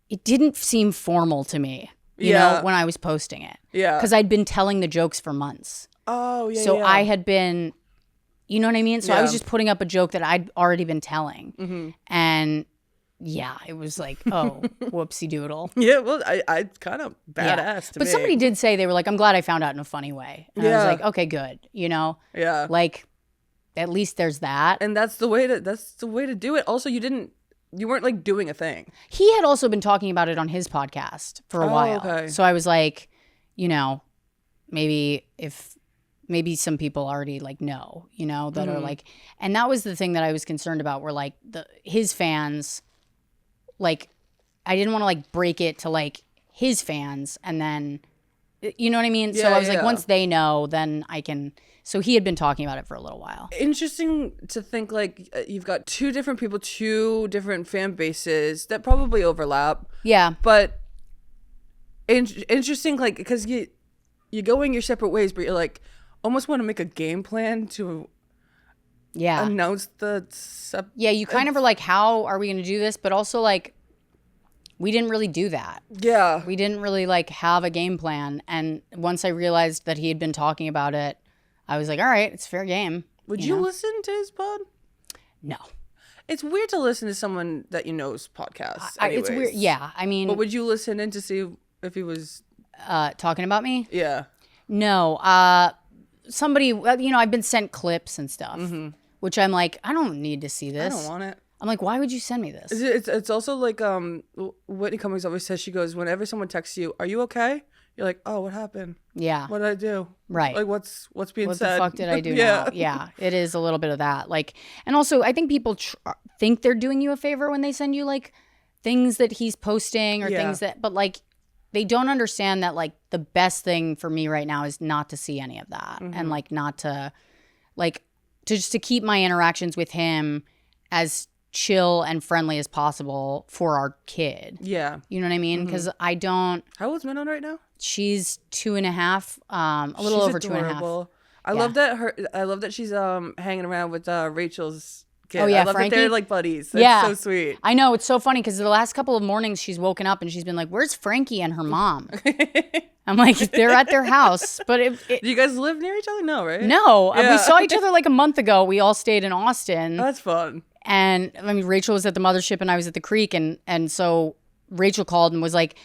it didn't seem formal to me, you know, when I was posting it. Yeah. Because I'd been telling the jokes for months. Oh, yeah. So I had been, you know what I mean? So I was just putting up a joke that I'd already been telling. And yeah, it was like, oh, whoopsie doodle. Yeah, well, I kind of badass to me. But somebody did say, they were like, I'm glad I found out in a funny way. And I was like, okay, good. You know? Yeah. Like, at least there's that. And that's the way to do it. Also, you weren't like doing a thing. He had also been talking about it on his podcast for a while. Okay. So I was like, you know, maybe some people already like know, you know, that are like, and that was the thing that I was concerned about, were like his fans. Like, I didn't want to like break it to like his fans, and then, you know what I mean? So I was like, once they know, then I can. So he had been talking about it for a little while. Interesting to think like you've got two different people, two different fan bases that probably overlap. Yeah. But interesting, like, because you're going your separate ways, but you're like almost want to make a game plan to announce the yeah, you kind of were like, how are we going to do this? But also like, we didn't really do that. Yeah. We didn't really like have a game plan. And once I realized that he had been talking about it, I was like, all right, it's fair game. Would you listen to his pod? No. It's weird to listen to someone that you know's podcast. It's weird. Yeah. I mean. But would you listen in to see if he was talking about me? Yeah. No. Somebody, I've been sent clips and stuff, which I'm like, I don't need to see this. I don't want it. I'm like, why would you send me this? It's also like Whitney Cummings always says, she goes, whenever someone texts you, are you okay? You're like, oh, what happened? Yeah. What did I do? Right. Like, what's being said? What the fuck did I do now? Yeah. It is a little bit of that. Like, and also, I think people think they're doing you a favor when they send you, like, things that he's posting or things that, but, like, they don't understand that, like, the best thing for me right now is not to see any of that. And, like, not to, like, just to keep my interactions with him as chill and friendly as possible for our kid. Yeah. You know what I mean? Because I don't. How old's Manon right now? She's 2.5, a little over adorable. 2.5. I love that she's hanging around with Rachel's kid. Oh yeah, I love Frankie? that they're like buddies. That's so sweet. I know, it's so funny because the last couple of mornings she's woken up and she's been like, "Where's Frankie and her mom?" I'm like, they're at their house. But do you guys live near each other? No, right? No, we saw each other like a month ago. We all stayed in Austin. That's fun. And I mean, Rachel was at the mothership and I was at the creek, and so Rachel called and was like,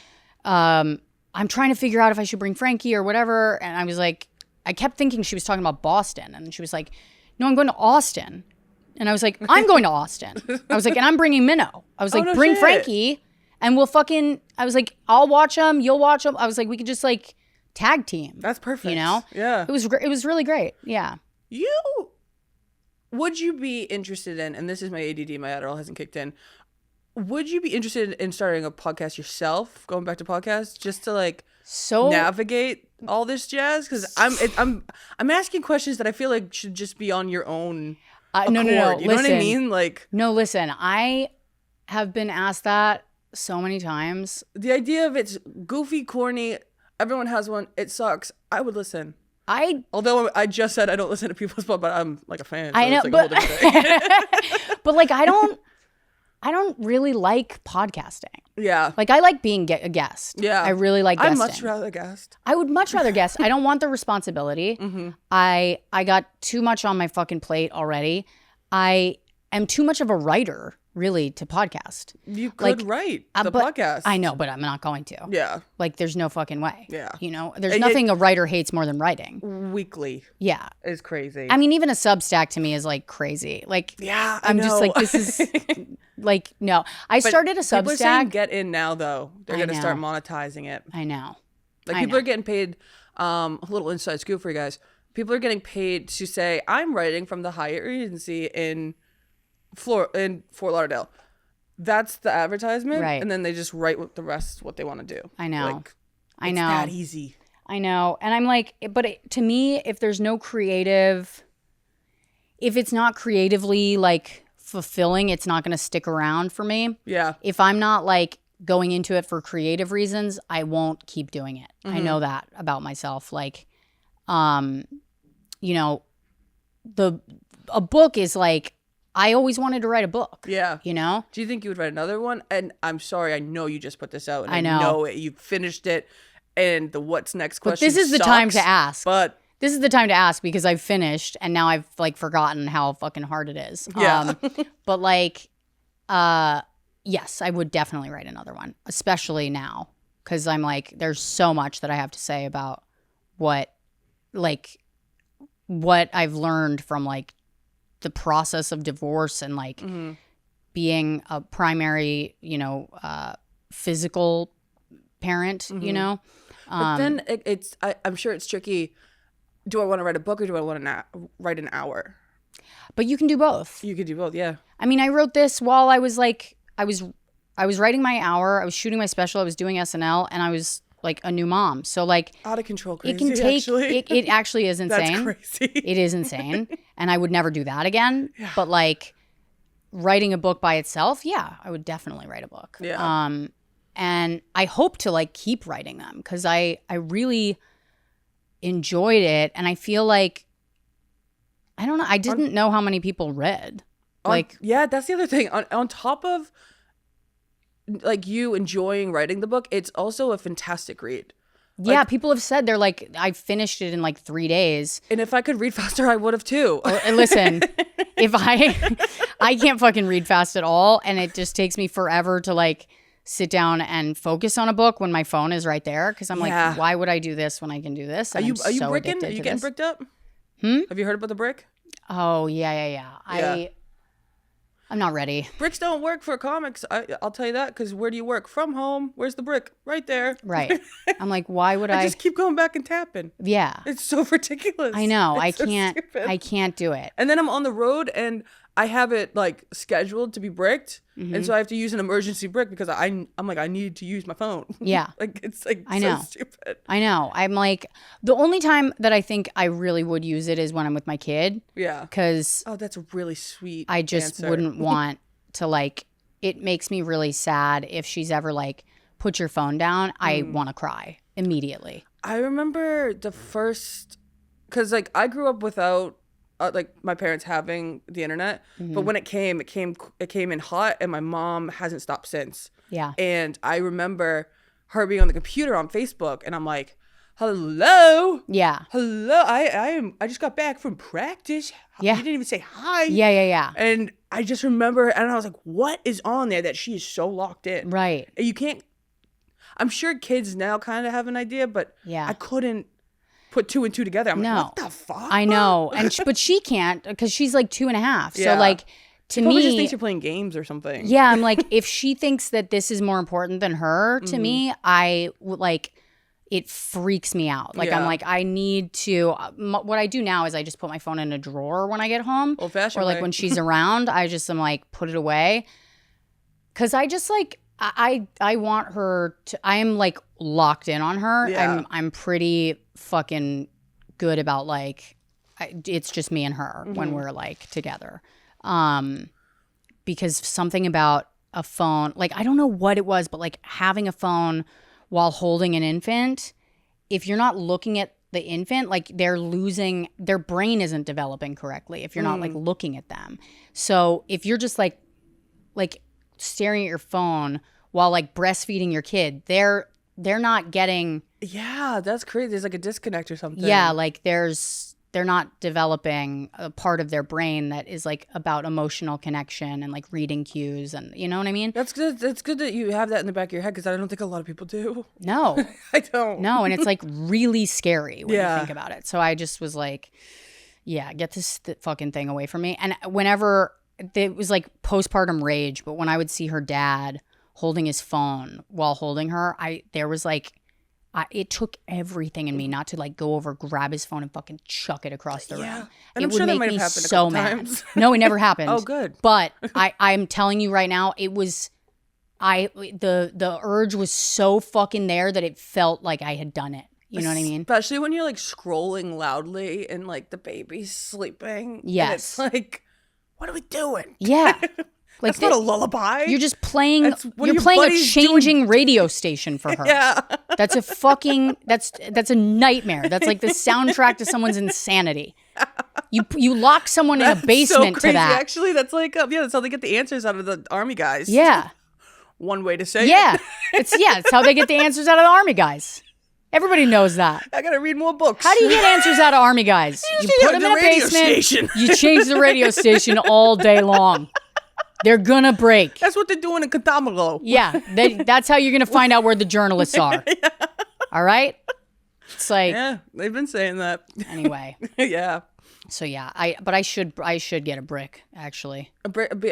I'm trying to figure out if I should bring Frankie or whatever. And I was like, I kept thinking she was talking about Boston. And she was like, no, I'm going to Austin. And I was like, I'm going to Austin. I was like, and I'm bringing Minnow. I was like, no bring shit. Frankie and we'll fucking, I was like, I'll watch him. You'll watch him. I was like, we could just like tag team. That's perfect. You know? Yeah. It was really great. Yeah. Would you be interested in, and this is my ADD, my Adderall hasn't kicked in, would you be interested in starting a podcast yourself, going back to podcasts, just to like navigate all this jazz? Because I'm asking questions that I feel like should just be on your own accord. No. You know what I Listen. mean? Like, no, listen. I have been asked that so many times. The idea of it's goofy, corny, everyone has one, it sucks. I would listen. Although I just said I don't listen to people's pod, but I'm like a fan. So I know, it's like a whole different thing. But like I don't really like podcasting. Yeah. Like I like being a guest. Yeah. I really like guesting. I'd much rather guest. I would much rather guest. I don't want the responsibility. I got too much on my fucking plate already. I am too much of a writer, really, to podcast. You could write the podcast. I know, but I'm not going to. Yeah. Like there's no fucking way. Yeah. You know, there's nothing a writer hates more than writing. Weekly. Yeah. Is crazy. I mean, even a Substack to me is like crazy. Like, yeah, I'm just like, this is like, no. I started a Substack. People are saying get in now, though. They're going to start monetizing it. I know. Like people are getting paid, a little inside scoop for you guys. People are getting paid to say, I'm writing from the Hyatt Regency in Fort Lauderdale. That's the advertisement. Right. And then they just write what they want to do. I know. Like, I know. It's that easy. I know. And I'm like, but to me, if there's no if it's not creatively like fulfilling, it's not going to stick around for me. Yeah. If I'm not like going into it for creative reasons, I won't keep doing it. I know that about myself. Like, you know, a book is like, I always wanted to write a book. Yeah. You know? Do you think you would write another one? And I'm sorry, I know you just put this out. And I know it. You finished it. And the what's next question But this is the time to ask. But this is the time to ask because I've finished and now I've like forgotten how fucking hard it is. Yeah. But like, yes, I would definitely write another one, especially now. Because I'm like, there's so much that I have to say about what I've learned from like the process of divorce and like being a primary, you know, physical parent, you know. But then I'm sure it's tricky. Do I want to write a book or do I want to write an hour? But you can do both. You could do both, yeah. I mean, I wrote this while I was like, I was writing my hour, I was shooting my special, I was doing SNL, and I was like a new mom. So like out of control crazy. It can take actually. It actually is insane. That's crazy. It is insane. And I would never do that again. Yeah. But like writing a book by itself, yeah, I would definitely write a book. Yeah. And I hope to like keep writing them because I really enjoyed it. And I feel like I don't know. I didn't know how many people read. Yeah, that's the other thing. On top of like you enjoying writing the book, it's also a fantastic read. Yeah, people have said they're like, I finished it in like 3 days. And if I could read faster, I would have too. Listen, if I can't fucking read fast at all, and it just takes me forever to like sit down and focus on a book when my phone is right there, because I'm like, why would I do this when I can do this? And are you bricking? Are you getting bricked up? Have you heard about the brick? Oh yeah. I'm not ready. Bricks don't work for comics. I'll tell you that, because where do you work? From home. Where's the brick? Right there. Right. I'm like, why would I just keep going back and tapping? Yeah. It's so ridiculous. I know. It's I can't do it. And then I'm on the road and I have it like scheduled to be bricked. And so I have to use an emergency brick because I'm like, I need to use my phone. Yeah. Like, it's like I know. so stupid. I know. I'm like, the only time that I think I really would use it is when I'm with my kid. Yeah. Because that's a really sweet I just answer. wouldn't want to like, it makes me really sad if she's ever like, put your phone down. I want to cry immediately. I remember the first, because like I grew up without like my parents having the internet, but when it came in hot, and my mom hasn't stopped since. Yeah. And I remember her being on the computer on Facebook, and I'm like, hello. Yeah. Hello. I just got back from practice. Yeah. You didn't even say hi. Yeah. And I just remember, and I was like, what is on there that she is so locked in? Right. You can't, I'm sure kids now kind of have an idea, but yeah. I couldn't put 2 and 2 together. I'm like, what the fuck? I know. But she can't, because she's like 2.5. Yeah. So like, to me, me, just thinks you're playing games or something. Yeah. I'm like, if she thinks that this is more important than her, to me, I would like, it freaks me out. Like, I'm like, I need to, what I do now is I just put my phone in a drawer when I get home. Old fashioned or like way. when she's around, I just am like, put it away. Cause I just like, I want her to, I'm like locked in on her. Yeah. I'm pretty fucking good about like, it's just me and her when we're like together. Because something about a phone, like, I don't know what it was, but like having a phone while holding an infant, if you're not looking at the infant, like they're losing, their brain isn't developing correctly if you're not like looking at them. So if you're just like staring at your phone while like breastfeeding your kid, they're not getting. Yeah, that's crazy. There's like a disconnect or something. Yeah, like they're not developing a part of their brain that is like about emotional connection and like reading cues, and you know what I mean? That's good. That's good that you have that in the back of your head, because I don't think a lot of people do. No. I don't. No, and it's like really scary when you think about it. So I just was like, yeah, get this fucking thing away from me. And whenever, it was like postpartum rage, but when I would see her dad holding his phone while holding her, there was like, it took everything in me not to like go over, grab his phone, and fucking chuck it across the room. And it I'm would sure that make might me have happened so a couple mad. times. No, it never happened. Oh, good. But I'm telling you right now, it was, the urge was so fucking there that it felt like I had done it. You know what I mean? Especially when you're like scrolling loudly and like the baby's sleeping. Yes. And it's like, what are we doing? Yeah. Like, that's not a lullaby. You're just playing. You're your playing a buddies changing radio station for her. Yeah. That's a fucking. That's a nightmare. That's like the soundtrack to someone's insanity. You lock someone in a basement so crazy. to that. Actually, that's like that's how they get the answers out of the army guys. Yeah. One way to say yeah. it. It's how they get the answers out of the army guys. Everybody knows that. I gotta read more books. How do you get answers out of army guys? You put them in a basement. Station. You change the radio station all day long. They're gonna break. That's what they're doing in Katamalo. Yeah, that's how you're gonna find out where the journalists are. Yeah. All right. It's like, yeah, they've been saying that. Anyway. Yeah. So yeah, I should get a brick actually.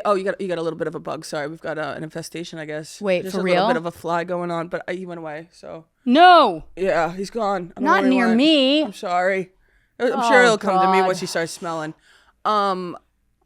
Oh, you got a little bit of a bug. Sorry, we've got an infestation, I guess. Wait, just for a real? Little bit of a fly going on, but he went away. So no. Yeah, he's gone. Not near me. I'm sorry. I'm sure he'll come to me God. once he starts smelling.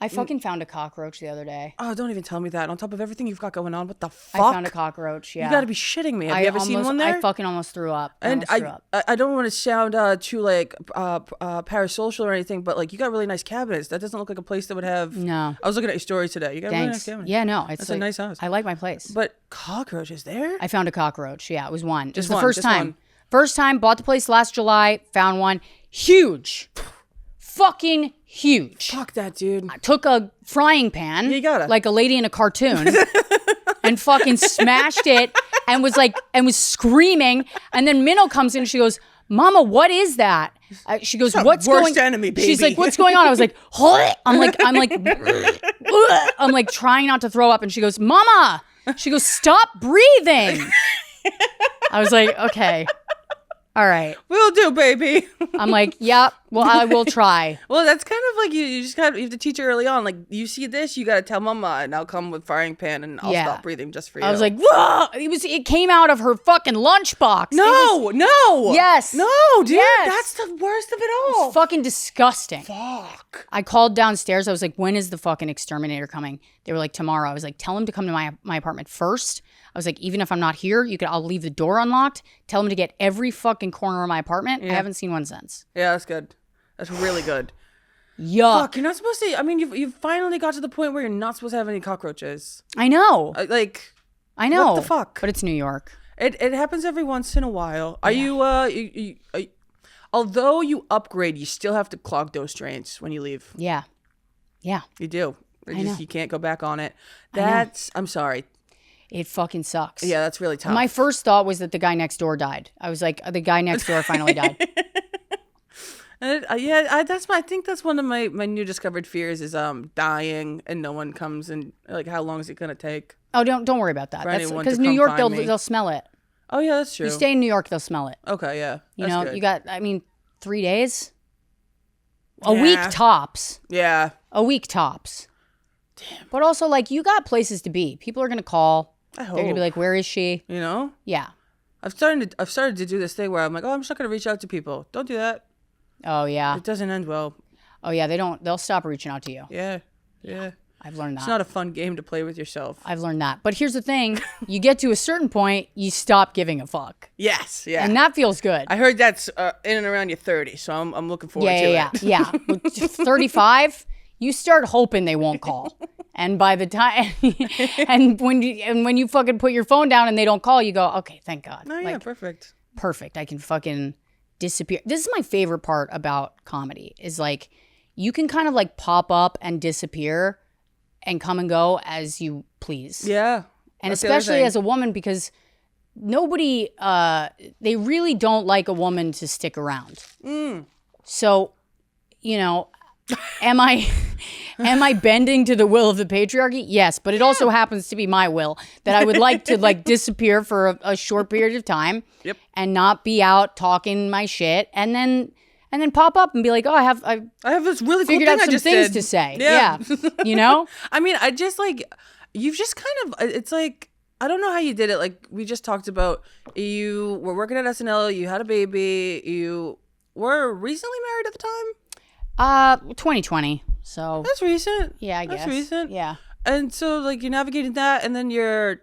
I fucking found a cockroach the other day. Oh, don't even tell me that. On top of everything you've got going on, what the fuck? I found a cockroach, yeah. You gotta be shitting me. Have you ever seen one there? I fucking almost threw up. And I don't want to sound too like parasocial or anything, but like you got really nice cabinets. That doesn't look like a place that would have. No. I was looking at your story today. You got a really nice cabinet. Yeah, no, it's a nice house. I like my place. But cockroaches there? I found a cockroach. Yeah, it was one. Just the one, first just time. one. First time, bought the place last July, found one. Huge. fucking huge. Fuck that, dude. I took a frying pan, you gotta. like a lady in a cartoon, and fucking smashed it and was screaming. And then Minnow comes in and she goes, Mama, what is that? She goes, what's worst enemy, baby. She's like, what's going on? I was like, I'm like trying not to throw up. And she goes, Mama. She goes, stop breathing. I was like, okay. All right. Will do, baby. I'm like, yep. Well, I will try. Well, that's kind of like you just you have to teach her early on. Like, you see this, you got to tell Mama, and I'll come with frying pan, and I'll stop breathing just for you. I was like, whoa! It came out of her fucking lunchbox. No. Yes. No, dude. Yes. That's the worst of it all. It was fucking disgusting. Fuck. I called downstairs. I was like, when is the fucking exterminator coming? They were like, tomorrow. I was like, tell him to come to my apartment first. I was like, even if I'm not here, I'll leave the door unlocked. Tell him to get every fucking corner of my apartment. Yeah. I haven't seen one since. Yeah, that's good. That's really good. Yuck. Fuck, you're not supposed to. I mean, you've finally got to the point where you're not supposed to have any cockroaches. I know. I know. What the fuck? But it's New York. It happens every once in a while. Are you although you upgrade, you still have to clog those drains when you leave. Yeah. Yeah. You do. You can't go back on it. I'm sorry. It fucking sucks. Yeah, that's really tough. My first thought was that the guy next door died. I was like, the guy next door finally died. I think that's one of my new discovered fears is dying and no one comes, and like, how long is it gonna take? Oh, don't worry about that. That's because New York they'll smell it. Oh yeah, that's true. You stay in New York, they'll smell it. Okay, yeah. You got 3 days, a week tops. Yeah, a week tops. Damn. But also, like, you got places to be. People are gonna call. I hope. They're gonna be like, "Where is she?" You know? Yeah. I've started to do this thing where I'm like, "Oh, I'm just not gonna reach out to people. Don't do that." Oh yeah. It doesn't end well. Oh yeah, they'll stop reaching out to you. Yeah. I've learned that. It's not a fun game to play with yourself. I've learned that. But here's the thing. You get to a certain point, you stop giving a fuck. Yes, yeah. And that feels good. I heard that's in and around your 30, so I'm looking forward to it. Yeah. 35, you start hoping they won't call. And by the time and when you fucking put your phone down and they don't call, you go, "Okay, thank God." Oh, yeah, perfect. Perfect. I can fucking disappear. This is my favorite part about comedy is like you can kind of like pop up and disappear and come and go as you please. Yeah. And especially as a woman, because nobody, they really don't like a woman to stick around. So, am I bending to the will of the patriarchy? Yes, but it also happens to be my will that I would like to like disappear for a short period of time. Yep. And not be out talking my shit, and then pop up and be like, "Oh, I have this really cool figured thing out some things to say." Yeah. I mean, I just like you've just kind of. It's like I don't know how you did it. Like we just talked about, you were working at SNL. You had a baby. You were recently married at the time. 2020. So that's recent. Yeah, I guess. That's recent. Yeah. And so like you're navigating that, and then you're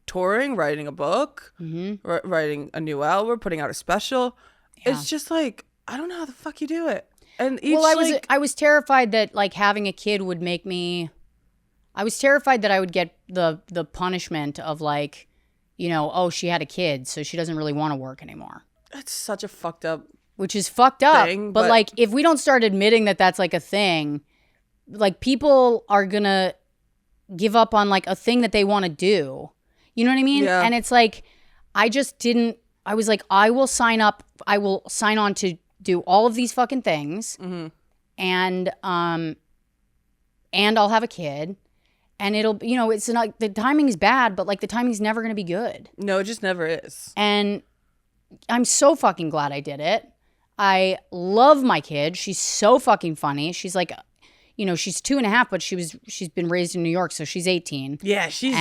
touring, writing a book, writing a new album, putting out a special. Yeah. It's just like I don't know how the fuck you do it. And I was terrified that like having a kid would make me. I was terrified that I would get the punishment of like, oh, she had a kid, so she doesn't really want to work anymore. That's such a fucked up. Which is fucked up. But like, if we don't start admitting that that's like a thing, like people are gonna give up on like a thing that they want to do. You know what I mean? Yeah. And it's like, I was like, I will sign on to do all of these fucking things. Mm-hmm. And I'll have a kid. And it'll, it's not, the timing's bad, but like the timing's never going to be good. No, it just never is. And I'm so fucking glad I did it. I love my kid. She's so fucking funny. She's like, she's 2.5, but she's been raised in New York, so she's 18. Yeah, she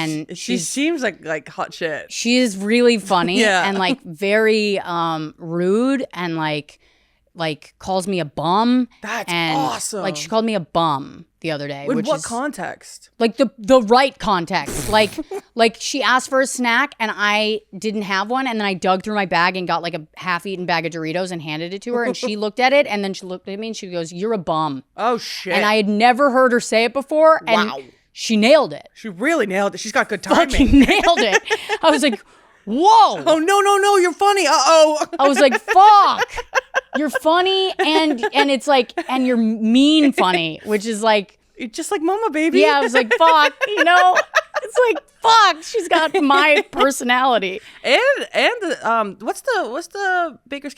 seems like hot shit. She is really funny. Yeah. And like very rude and like calls me a bum. That's and awesome. Like she called me a bum the other day. In what context? Like the right context. Like she asked for a snack and I didn't have one, and then I dug through my bag and got like a half-eaten bag of Doritos and handed it to her, and she looked at it and then she looked at me and she goes, "You're a bum." Oh shit. And I had never heard her say it before, and she nailed it. She really nailed it. She's got good timing. Fucking nailed it. I was like, whoa. Oh no, you're funny. Uh-oh. I was like, fuck. You're funny and it's like, and you're mean funny, which is like, you're just like mama, baby. yeah, I was like, fuck, you know, it's like, fuck, she's got my personality. And what's the Baker's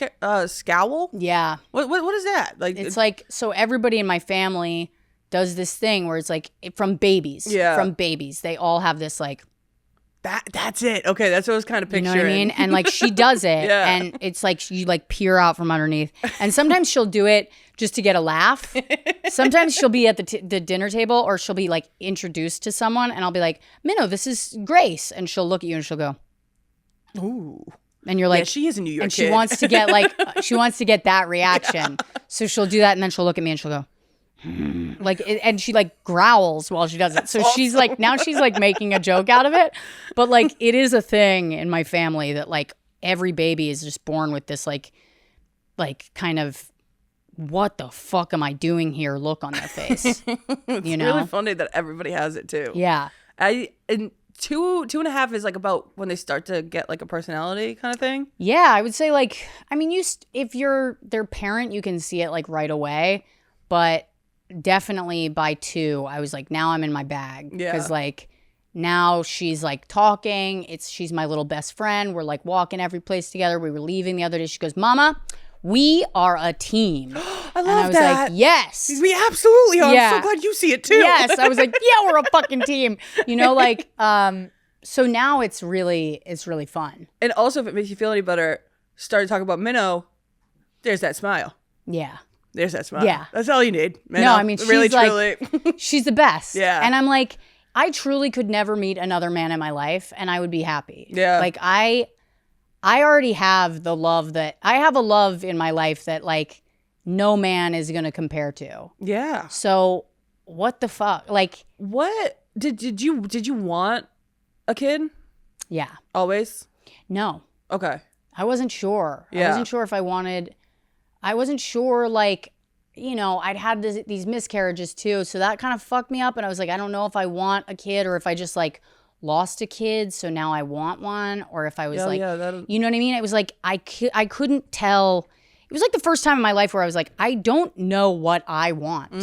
scowl? Yeah. What is that? Like, it's like, so everybody in my family does this thing where it's like from babies. Yeah. From babies. They all have this like, that's it. Okay, that's what I was kind of picturing. you know what I mean? And like she does it, Yeah. and it's like you like peer out from underneath. And sometimes she'll do it just to get a laugh. Sometimes she'll be at the dinner table, or she'll be like introduced to someone, and I'll be like, Minnow, this is Grace, and she'll look at you and she'll go, ooh. And you're like, yeah, she is a New York and kid. she wants to get like she wants to get that reaction. Yeah. So she'll do that, and then she'll look at me and she'll go. Like, and she like growls while she does it. So she's like, now she's like making a joke out of it. But like, it is a thing in my family that like every baby is just born with this like kind of, what the fuck am I doing here? Look on their face. It's you know? really funny that everybody has it too. Yeah. And two and a half is like about when they start to get like a personality kind of thing. Yeah, I would say like, I mean, if you're their parent, you can see it like right away, but definitely by 2, I was like, now I'm in my bag. Yeah. Because like now she's like talking. She's my little best friend. We're like walking every place together. We were leaving the other day. She goes, Mama, we are a team. I love that. And I was like, yes. We absolutely are. Yeah. I'm so glad you see it too. Yes. I was like, yeah, we're a fucking team. You know, like, so now it's really fun. And also, if it makes you feel any better, start to talk about Minnow. There's that smile. Yeah. There's that smile. Yeah. That's all you need. Minnow. No, I mean, she's really, like, truly. she's the best. Yeah. And I'm like, I truly could never meet another man in my life, and I would be happy. Yeah. Like I already have the love I have a love in my life that like no man is going to compare to. Yeah. So what the fuck? Like, what did you want a kid? Yeah. Always? No. Okay. I wasn't sure. Yeah. I wasn't sure if I wasn't sure, like, you know, I'd had these miscarriages too. So that kind of fucked me up. And I was like, I don't know if I want a kid or if I just like lost a kid. So now I want one. Or if I was you know what I mean? It was like, I couldn't tell. It was like the first time in my life where I was like, I don't know what I want,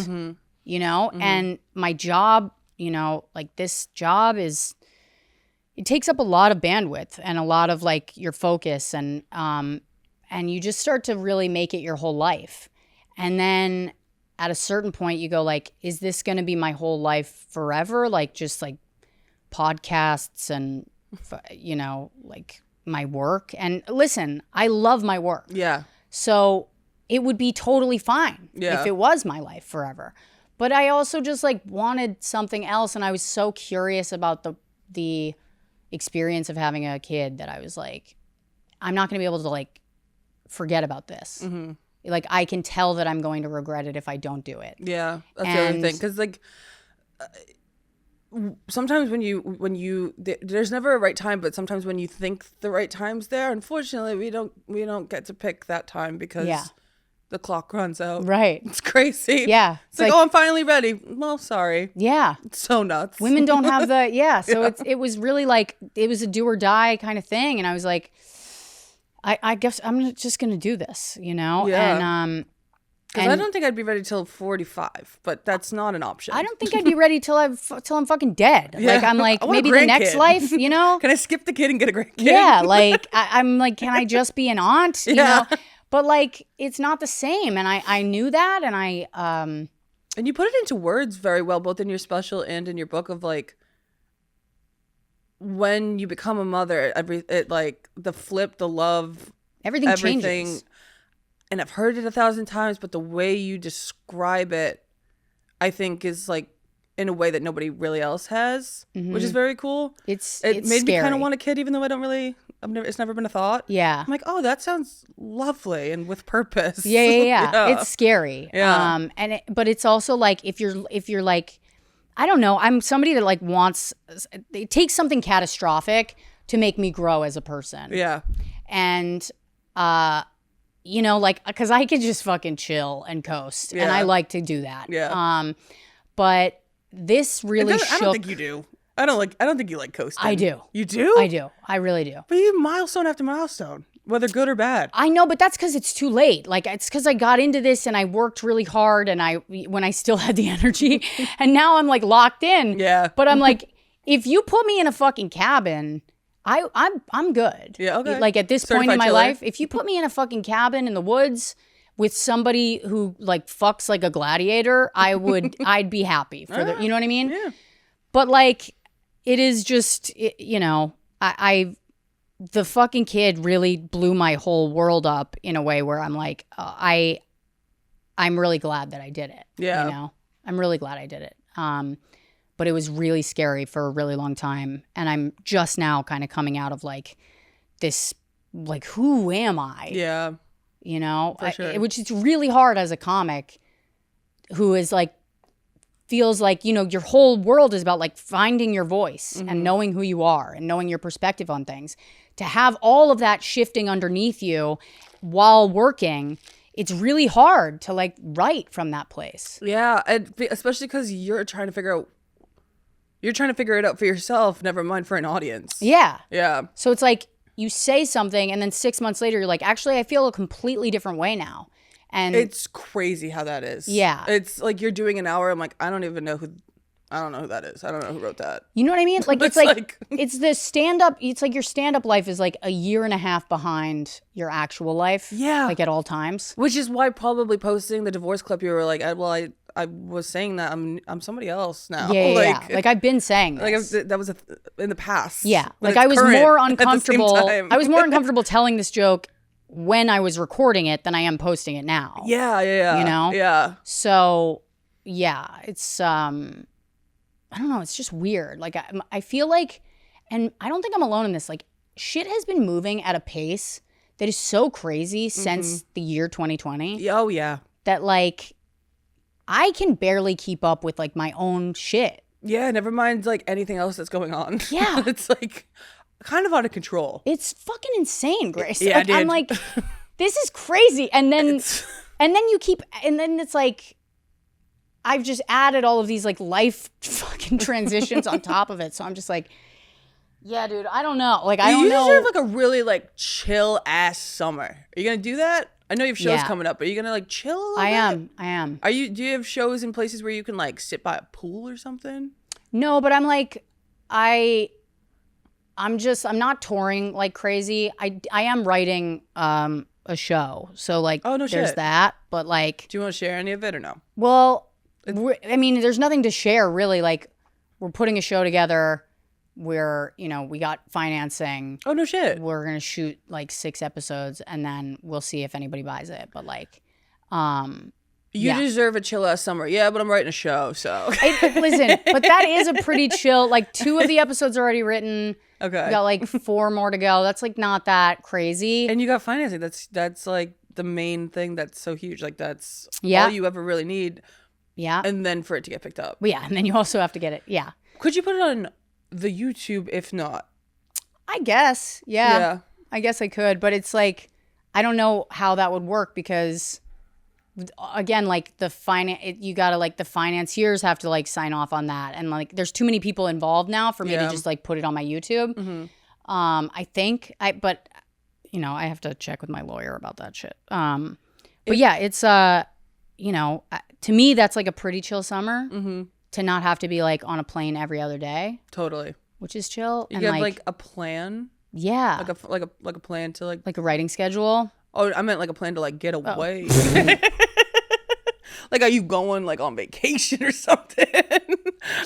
you know? Mm-hmm. And my job, you know, like this job it takes up a lot of bandwidth and a lot of like your focus and you just start to really make it your whole life. And then at a certain point you go like, is this going to be my whole life forever? Like just like podcasts and, you know, like my work. And listen, I love my work. Yeah. So it would be totally fine if it was my life forever. But I also just like wanted something else. And I was so curious about the experience of having a kid that I was like, I'm not going to be able to like forget about this. Mm-hmm. Like I can tell that I'm going to regret it if I don't do it. Yeah, that's the other thing. Because like sometimes when you there's never a right time, but sometimes when you think the right time's there, unfortunately we don't get to pick that time because the clock runs out. Right. It's crazy. Yeah. It's like, oh, I'm finally ready. Well, sorry. Yeah. It's so nuts. Women don't have the So it was really like it was a do or die kind of thing, and I was like, I guess I'm just gonna do this, you know? Yeah. And because I don't think I'd be ready till 45, but that's not an option. I don't think I'd be ready till I'm fucking dead. Yeah. Like I'm like maybe the next life, you know? Can I skip the kid and get a grandkid? Yeah, like I'm like, can I just be an aunt? You know? But like it's not the same, and I knew that, and I and you put it into words very well, both in your special and in your book of like. When you become a mother, like the flip, the love, everything changes. And I've heard it 1,000 times, but the way you describe it, I think is like in a way that nobody really else has, which is very cool. It made me kind of want a kid, even though it's never been a thought. Yeah. I'm like, oh, that sounds lovely and with purpose. Yeah. It's scary. Yeah. But it's also like if you're like, I don't know. I'm somebody that like it takes something catastrophic to make me grow as a person. Yeah. And, you know, like, cause I can just fucking chill and coast and I like to do that. Yeah. But this really shook. I don't think you do. I don't think you like coasting. I do. You do? I do. I really do. But you milestone after milestone. Whether good or bad. I know, but that's because it's too late. Like, it's because I got into this and I worked really hard and when I still had the energy and now I'm like locked in. Yeah. But I'm like, if you put me in a fucking cabin, I'm good. Yeah, okay. Like at this point in my chiller. life, if you put me in a fucking cabin in the woods with somebody who like fucks like a gladiator, I'd be happy for you know what I mean? Yeah. But like, it is just, you know, the fucking kid really blew my whole world up in a way where I'm like, I'm really glad that I did it. Yeah. You know, I'm really glad I did it. But it was really scary for a really long time. And I'm just now kind of coming out of like this, like, who am I? Yeah. You know, For sure. Which is really hard as a comic who is like, feels like, you know, your whole world is about like finding your voice and knowing who you are and knowing your perspective on things. To have all of that shifting underneath you while working, it's really hard to like write from that place. Yeah, and especially because you're trying to figure it out for yourself, never mind for an audience. Yeah. Yeah. So it's like you say something and then 6 months later you're like, actually, I feel a completely different way now. And It's crazy how that is. Yeah. It's like you're doing an hour. I'm like, I don't know who that is. I don't know who wrote that. you know what I mean? Like, it's It's like, like- it's the stand-up. It's like your stand-up life is like a year and a half behind your actual life. Yeah. Like at all times. Which is why probably posting the divorce clip, you were like, I was saying that I'm somebody else now. Yeah. Like, Like I've been saying like this. that was in the past. Yeah. But Like I it's was current more at the same uncomfortable. time. I was more uncomfortable telling this joke when I was recording it than I am posting it now. Yeah. You know? Yeah. So, yeah, it's I don't know, it's just weird. Like I feel like, and I don't think I'm alone in this, like shit has been moving at a pace that is so crazy since the year 2020 Oh yeah. that like I can barely keep up with like my own shit. Yeah. Never mind like anything else that's going on. Yeah. It's like kind of out of control. It's fucking insane, Grace. Yeah, like, I'm dude. like, this is crazy. And then it's like, I've just added all of these like life fucking transitions on top of it. So I'm just like, yeah, dude, I don't know. Like, I don't know. You deserve like a really like chill ass summer. Are you gonna do that? I know you have shows Yeah. coming up. Are you gonna like chill a little I bit? am. Do you have shows in places where you can like sit by a pool or something? No, but I'm like, I'm not touring like crazy. I am writing a show. So like, Oh, no there's shit. that. But like, Do you want to share any of it or no? well, I mean, there's nothing to share really. Like, we're putting a show together where, you know, we got financing. Oh no shit. We're going to shoot like 6 episodes and then we'll see if anybody buys it. But like, You yeah. deserve a chill ass summer. Yeah, but I'm writing a show, so listen, but that is a pretty chill, like 2 of the episodes are already written. okay. We got like 4 more to go. That's like not that crazy. And you got financing. That's like the main thing that's so huge. Like that's Yeah. all you ever really need. Yeah. And then for it to get picked up. Yeah. And then you also have to get it. Yeah. Could you put it on the YouTube if not? I guess. Yeah. Yeah. I guess I could. But it's like, I don't know how that would work because, again, like the you got to like the financiers have to like sign off on that. And like there's too many people involved now for me to just like put it on my YouTube. I think. But, you know, I have to check with my lawyer about that shit. But yeah, it's, you know, to me, that's like a pretty chill summer to not have to be like on a plane every other day, Totally. which is chill. You And have like a plan? yeah, Like a plan to like like a writing schedule. Oh, I meant like a plan to like get away. Like, are you going like on vacation or something?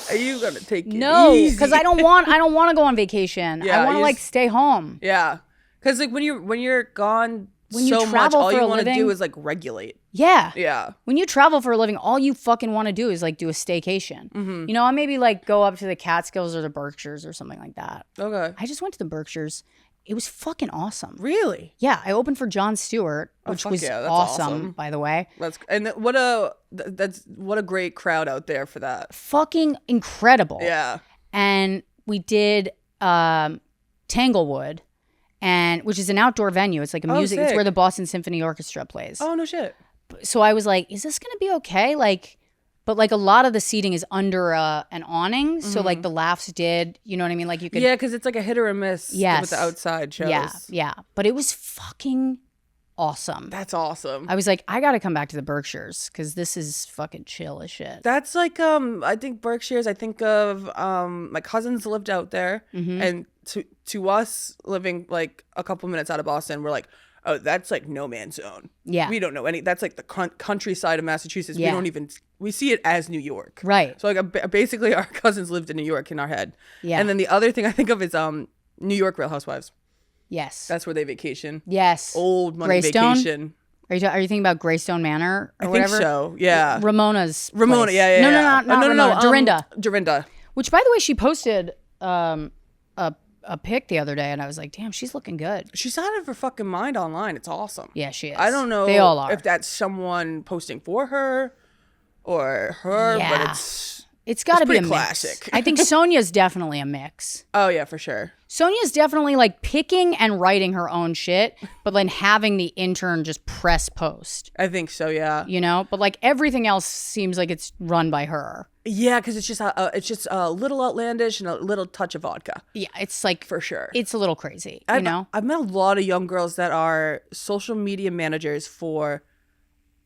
Are you gonna take it No, easy? because I don't want to go on vacation. Yeah, I want to you like just- stay home. Yeah, because like when you're gone When you so much, travel all for you a want to living- do is like regulate. Yeah. Yeah. When you travel for a living, all you fucking want to do is like do a staycation. You know, I maybe like go up to the Catskills or the Berkshires or something like that. Okay. I just went to the Berkshires. It was fucking awesome. Really? Yeah, I opened for Jon Stewart, which fuck was yeah, that's awesome, awesome. by the way. What a great crowd out there for that. Fucking incredible. Yeah. And we did Tanglewood, which is an outdoor venue. It's like a music. It's sick. where the Boston Symphony Orchestra plays. Oh no shit. So I was like, is this gonna be okay? Like, But like a lot of the seating is under an awning. So like the laughs did, you know what I mean? Like you could. Yeah, because it's like a hit or a miss with the outside shows. Yeah. But it was fucking awesome. That's awesome. I was like, I got to come back to the Berkshires because this is fucking chill as shit. That's like, I think Berkshires, I think of, my cousins lived out there. And to us living like a couple minutes out of Boston, we're like, oh, that's like no man's zone. Yeah. We don't know any. That's like the countryside of Massachusetts. Yeah. We see it as New York. Right. So like basically our cousins lived in New York in our head. Yeah. And then the other thing I think of is New York Real Housewives. Yes. That's where they vacation. Yes. Old money Greystone? Vacation. Are you thinking about Greystone Manor or whatever? I think so. Yeah. Ramona's Ramona. place. Yeah. No, Ramona. Dorinda. Dorinda. Which, by the way, she posted a pic the other day, and I was like, damn, she's looking good. She's out of her fucking mind online. It's awesome. Yeah, she is. I don't know they all are. if that's someone posting for her or her, but it's got to be a classic. Mix. I think Sonya's definitely a mix. Oh, yeah, for sure. Sonya's definitely like picking and writing her own shit, but then having the intern just press post. I think so, yeah. You know, but like everything else seems like it's run by her. Yeah, because it's just a little outlandish and a little touch of vodka. Yeah, it's like for sure. It's a little crazy. You know, I've met a lot of young girls that are social media managers for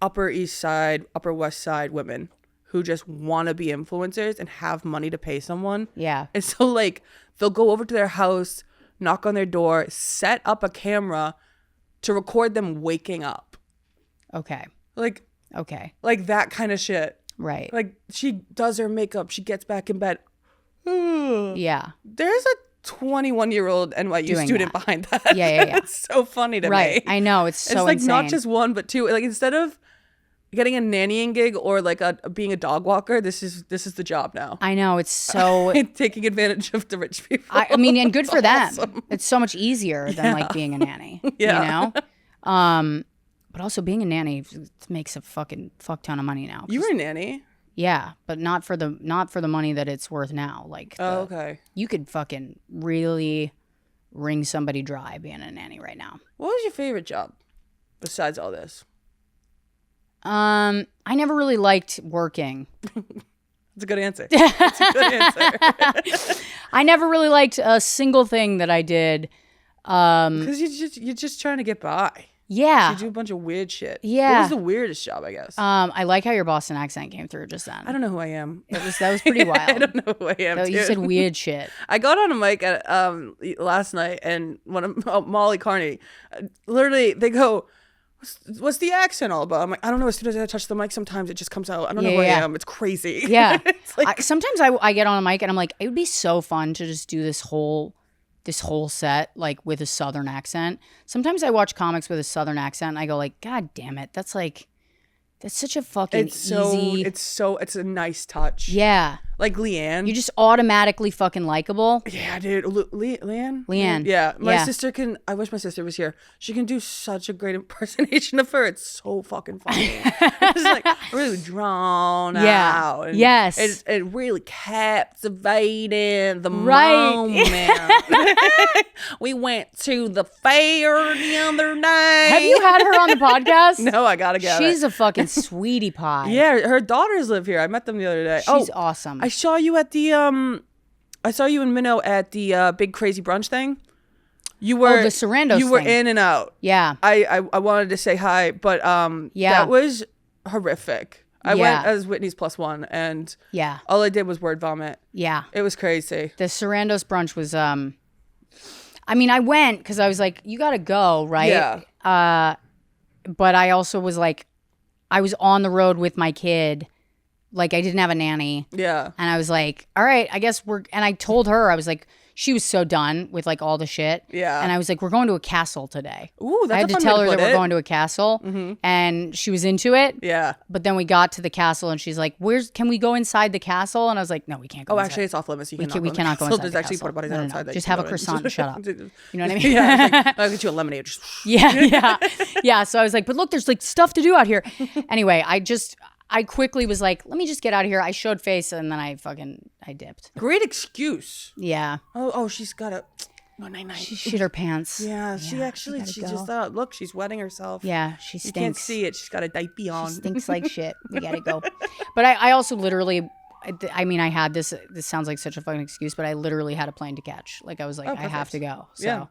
Upper East Side, Upper West Side women who just want to be influencers and have money to pay someone. Yeah, and so like they'll go over to their house, knock on their door, set up a camera to record them waking up. Okay. Like that kind of shit. Right. Like she does her makeup, she gets back in bed. Yeah. There's a 21-year-old NYU student behind that. Yeah. It's so funny to me. Right. I know. It's like insane. Not just one, but two. Like instead of getting a nannying gig or like being a dog walker, this is the job now. I know. It's so taking advantage of the rich people. I mean, and good for them. Awesome. It's so much easier than like being a nanny. Yeah. You know? But also being a nanny makes a fucking fuck ton of money now. You were a nanny? Yeah, but not for the money that it's worth now. Like, okay. You could fucking really wring somebody dry being a nanny right now. What was your favorite job besides all this? I never really liked working. That's a good answer. That's a good answer. I never really liked a single thing that I did. Because you're just trying to get by. Yeah. You do a bunch of weird shit. Yeah. What was the weirdest job, I guess? I like how your Boston accent came through just then. I don't know who I am. That was pretty wild. I don't know who I am. You said weird shit. I got on a mic at last night, and one of Molly Carney, literally, they go, "What's the accent all about?" I'm like, I don't know. As soon as I touch the mic, sometimes it just comes out. I don't know who I am. It's crazy. Yeah. It's like, sometimes I get on a mic and I'm like, it would be so fun to just do this whole set like with a Southern accent. Sometimes I watch comics with a Southern accent and I go like, God damn it, that's such a fucking easy. It's a nice touch. Yeah. Like Leanne. You're just automatically fucking likable. Yeah, dude. Leanne? Leanne. Yeah. My sister can, I wish my sister was here. She can do such a great impersonation of her. It's so fucking funny. It's like really drawn out. And yes. It really captivating the moment. We went to the fair the other day. Have you had her on the podcast? No, I gotta get She's a fucking sweetie pie. Yeah, her daughters live here. I met them the other day. She's awesome. I saw you at the I saw you in Minnow at the big crazy brunch thing. You were the Sarandos You were thing. in and out. Yeah. I wanted to say hi, but that was horrific. I went as Whitney's +1 and all I did was word vomit. Yeah. It was crazy. The Sarandos brunch was I mean, I went because I was like, you got to go, right? Yeah. But I also was like, I was on the road with my kid. Like, I didn't have a nanny. Yeah. And I was like, all right, I guess and I told her, I was like, she was so done with like all the shit. Yeah. And I was like, we're going to a castle today. Ooh, that's I had a to fun tell way her to that put we're it. going to a castle. Mm-hmm. And she was into it. Yeah. But then we got to the castle and she's like, can we go inside the castle? And I was like, no, we can't go inside. Actually, it's off limits. We cannot go inside There's the actually castle. porta potties No. outside. Just have a croissant and shut up. You know what I mean? Yeah. I'll get you a lemonade. Just Yeah. So I was like, but look, there's like stuff to do out here. Anyway, I quickly was like, let me just get out of here. I showed face and then I dipped. Great excuse. Yeah. Oh, she's got a... night. She shit her pants. Yeah, she just thought, look, she's wetting herself. Yeah, she You stinks. can't see it. She's got a diaper on. She stinks like shit. We gotta go. But I also literally, I mean, I had this sounds like such a fucking excuse, but I literally had a plane to catch. Like I was like, I have to go. So, yeah.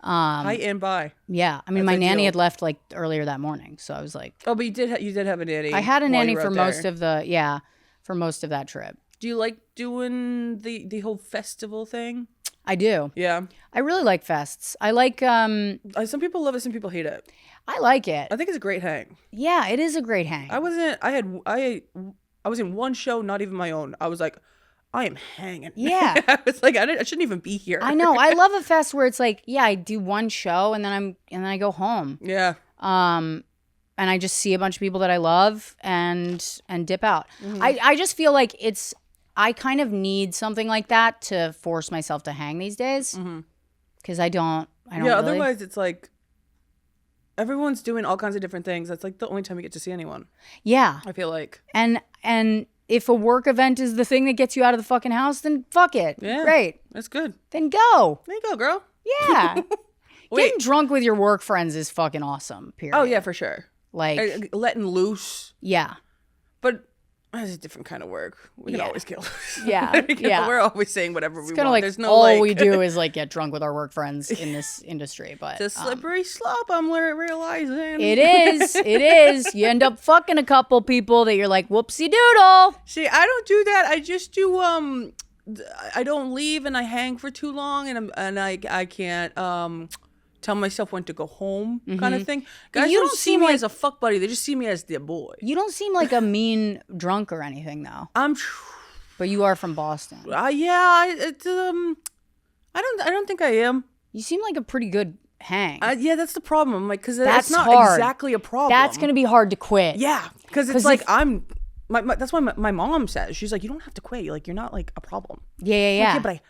Hi and bye. Yeah. I mean, my nanny had left like earlier that morning. So I was like. Oh, but you did have a nanny. I had a nanny for most of that trip. Do you like doing the whole festival thing? I do. Yeah. I really like fests. I like some people love it, some people hate it. I like it. I think it's a great hang. Yeah, it is a great hang. I was in one show, not even my own. I was like, I am hanging. Yeah. I was like, I shouldn't even be here. I know. I love a fest where it's like, yeah, I do one show and then I go home. Yeah. And I just see a bunch of people that I love and dip out. Mm-hmm. I just feel like I kind of need something like that to force myself to hang these days. Because I don't yeah, really. Otherwise it's like everyone's doing all kinds of different things. That's like the only time you get to see anyone. Yeah. I feel like. And if a work event is the thing that gets you out of the fucking house, then fuck it. Yeah. Great. That's good. Then go. There you go, girl. Yeah. Getting drunk with your work friends is fucking awesome, period. Oh, yeah, for sure. Like. Letting loose. Yeah. But it's a different kind of work. We can always get loose. Yeah. Yeah. We're always saying whatever we want. Like there's no all we do is like get drunk with our work friends in this industry. But it's a slippery slope, I'm realizing. It is. It is. You end up fucking a couple people that you're like, whoopsie doodle. See, I don't do that. I just do I don't leave and I hang for too long and I can't tell myself when to go home kind of thing. Guys don't see me as a fuck buddy. They just see me as their boy. You don't seem like a mean drunk or anything though. But you are from Boston. Yeah, I don't think I am. You seem like a pretty good hang. Yeah, that's the problem. Like, because that's not hard. Exactly a problem. That's gonna be hard to quit. Yeah, because it's like that's why my mom says, she's like, you don't have to quit. Like, you're not like a problem. Yeah. Like, yeah, but I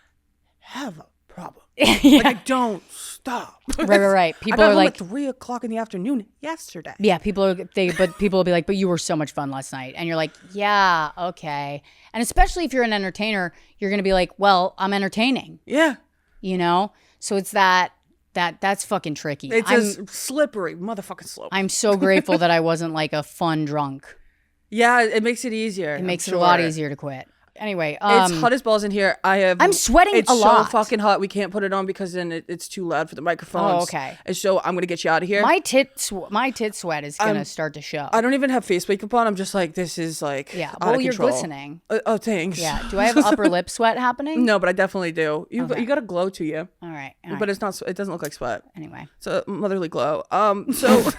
have a problem. Yeah. Like, I don't stop. Right. People are like at 3:00 in the afternoon yesterday. Yeah, people will be like, but you were so much fun last night, and you're like, yeah, okay. And especially if you're an entertainer, you're gonna be like, well, I'm entertaining. Yeah. You know, so it's that's fucking tricky. It's a slippery motherfucking slope. I'm so grateful that I wasn't like a fun drunk. Yeah, it makes it easier. It makes it a lot easier to quit. Anyway, it's hot as balls in here. I'm sweating a lot. It's so fucking hot. We can't put it on because then it's too loud for the microphones. Oh, okay. And so I'm gonna get you out of here. My tit sweat is gonna start to show. I don't even have face makeup on. I'm just like, this is like out of you're control. glistening. Oh, thanks. Yeah. Do I have upper lip sweat happening? No, but I definitely do. You got a glow to you. All right. But it's not. It doesn't look like sweat. Anyway. It's a motherly glow. So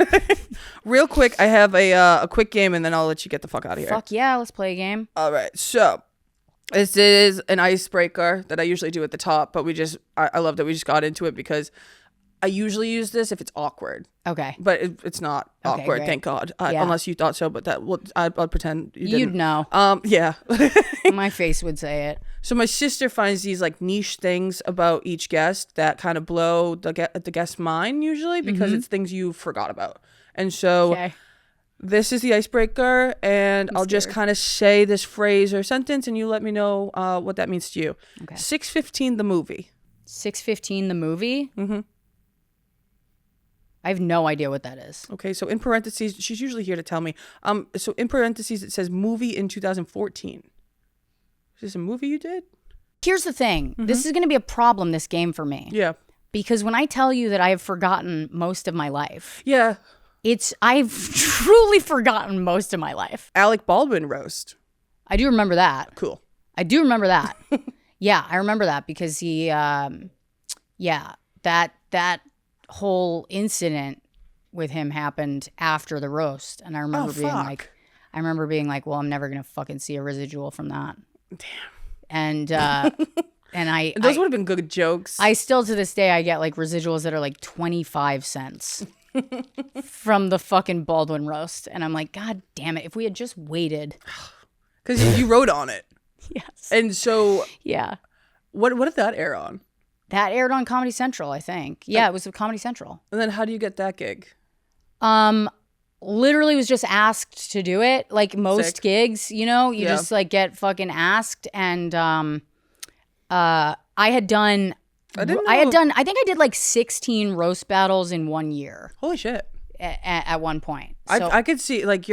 real quick, I have a quick game, and then I'll let you get the fuck out of here. Fuck yeah, let's play a game. All right. So. This is an icebreaker that I usually do at the top, but I love that we just got into it because I usually use this if it's awkward. Okay. But it's not awkward, great. Thank God. Unless you thought so, but I'll pretend you didn't. You'd know. Yeah. My face would say it. So my sister finds these like niche things about each guest that kind of blow the guest's mind usually because it's things you forgot about. And so... Okay. This is the icebreaker, and I'll just kind of say this phrase or sentence, and you let me know what that means to you. Okay. 6:15 the movie. 6:15 the movie? Mm-hmm. I have no idea what that is. Okay, so in parentheses, she's usually here to tell me. So in parentheses, it says movie in 2014. Is this a movie you did? Here's the thing. Mm-hmm. This is going to be a problem, this game for me. Yeah. Because when I tell you that I have forgotten most of my life. Yeah. I've truly forgotten most of my life. Alec Baldwin roast. I do remember that. Cool. I do remember that. Yeah, I remember that because he, that whole incident with him happened after the roast, and I remember being like, well, I'm never gonna fucking see a residual from that. Damn. And those would have been good jokes. I still to this day I get like residuals that are like 25 cents. From the fucking Baldwin roast, and I'm like, God damn it! If we had just waited, because you wrote on it, yes. And so, yeah, what did that air on? That aired on Comedy Central, I think. Yeah, it was with Comedy Central. And then how do you get that gig? Literally was just asked to do it. Like most gigs, you know, you just like get fucking asked, and I had done. I think I did like 16 roast battles in 1 year. Holy shit. at one point. So I could see like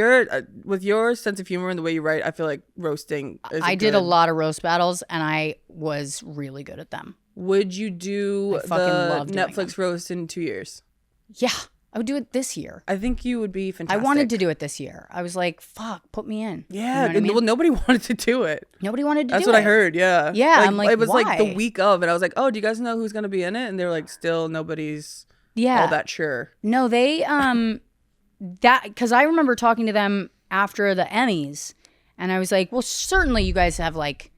with your sense of humor and the way you write, I feel like roasting is did a lot of roast battles and I was really good at them. Would you do the Netflix roast in 2 years? Yeah, I would do it this year. I think you would be fantastic. I wanted to do it this year. I was like, fuck, put me in. Yeah, you know what I mean? Well, nobody wanted to do it. Nobody wanted to do it. That's what I heard, yeah. Yeah, like, I'm like, it was why? like the week of, and I was like, oh, do you guys know who's going to be in it? And they were like, still nobody's all that sure. No, they, because I remember talking to them after the Emmys, and I was like, well, certainly you guys have like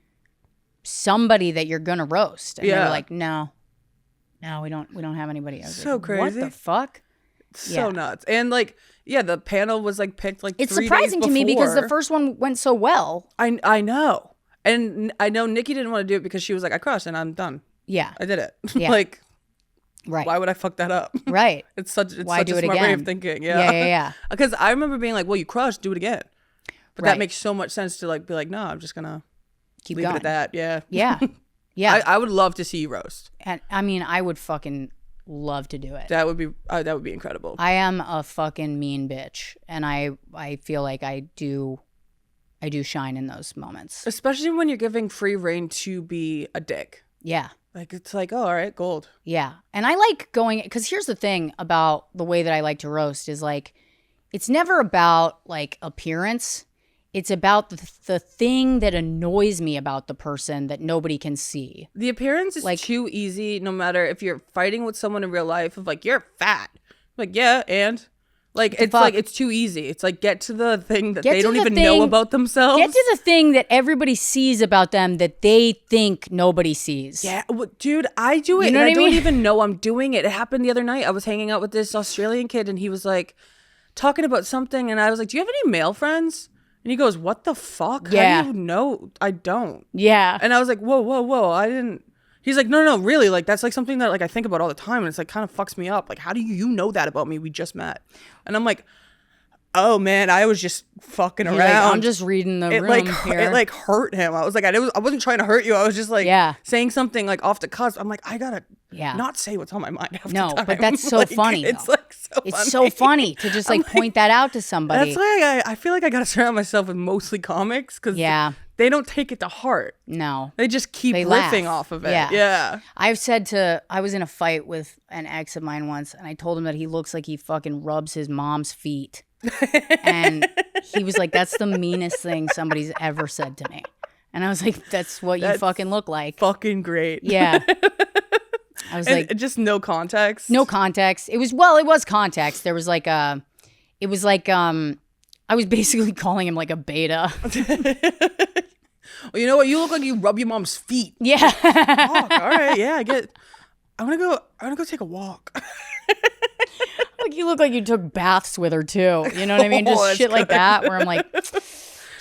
somebody that you're going to roast. And they were like, no, we don't have anybody. I was so like, crazy. What the fuck? So nuts. And like, yeah, the panel was like picked like it's 3 days surprising to me because before. the first one went so well. I know. And I know Nikki didn't want to do it because she was like, I crushed and I'm done. Yeah. I did it. Yeah. Like, right. Why would I fuck that up? Right. It's such why a do it smart again? way of thinking. Yeah. Yeah. Because I remember being like, well, you crushed, do it again. But Right. that makes so much sense to like be like, no, I'm just gonna Keep leave going. it at that. Yeah. Yeah. Yeah. I would love to see you roast. And I mean, I would fucking love to do it. That would be incredible. I am a fucking mean bitch, and I feel like I do shine in those moments. Especially when you're giving free reign to be a dick. Yeah. Like, it's like, oh, all right, gold. Yeah. And I like going, because here's the thing about the way that I like to roast is like, it's never about like appearance. It's about the thing that annoys me about the person that nobody can see. The appearance is like too easy, no matter if you're fighting with someone in real life of like, you're fat. Like, yeah, and like, it's like, it's too easy. It's like, get to the thing that they don't even know about themselves. Get to the thing that everybody sees about them that they think nobody sees. Yeah, well, dude, I do it. You know and what I I don't mean? even know I'm doing it. It happened the other night. I was hanging out with this Australian kid and he was like talking about something. And I was like, do you have any male friends? And he goes, what the fuck? Yeah. How do you know? I don't. Yeah. And I was like, whoa. I didn't. He's like, no, really. Like, that's like something that like I think about all the time. And it's like kind of fucks me up. Like, how do you know that about me? We just met. And I'm like, oh man, I was just fucking around. Like, I'm just reading the room here. It like hurt him. I was like, I wasn't trying to hurt you. I was just like saying something like off the cusp. I'm like, I gotta not say what's on my mind half the time. But that's so like, funny. It's though. like so it's funny. so funny to just like point that out to somebody. That's why I feel like I gotta surround myself with mostly comics because they don't take it to heart. No. They just keep riffing off of it. Yeah. I was in a fight with an ex of mine once and I told him that he looks like he fucking rubs his mom's feet. And he was like, that's the meanest thing somebody's ever said to me. And I was like, that's what you fucking look like. Fucking great. Yeah. I was like, just no context. No context. It was context. There was like I was basically calling him like a beta. Well, you know what? You look like you rub your mom's feet. Yeah. Oh, all right. Yeah, I get. I'm gonna go take a walk. Like you look like you took baths with her too. You know what I mean? Just shit like that where I'm like,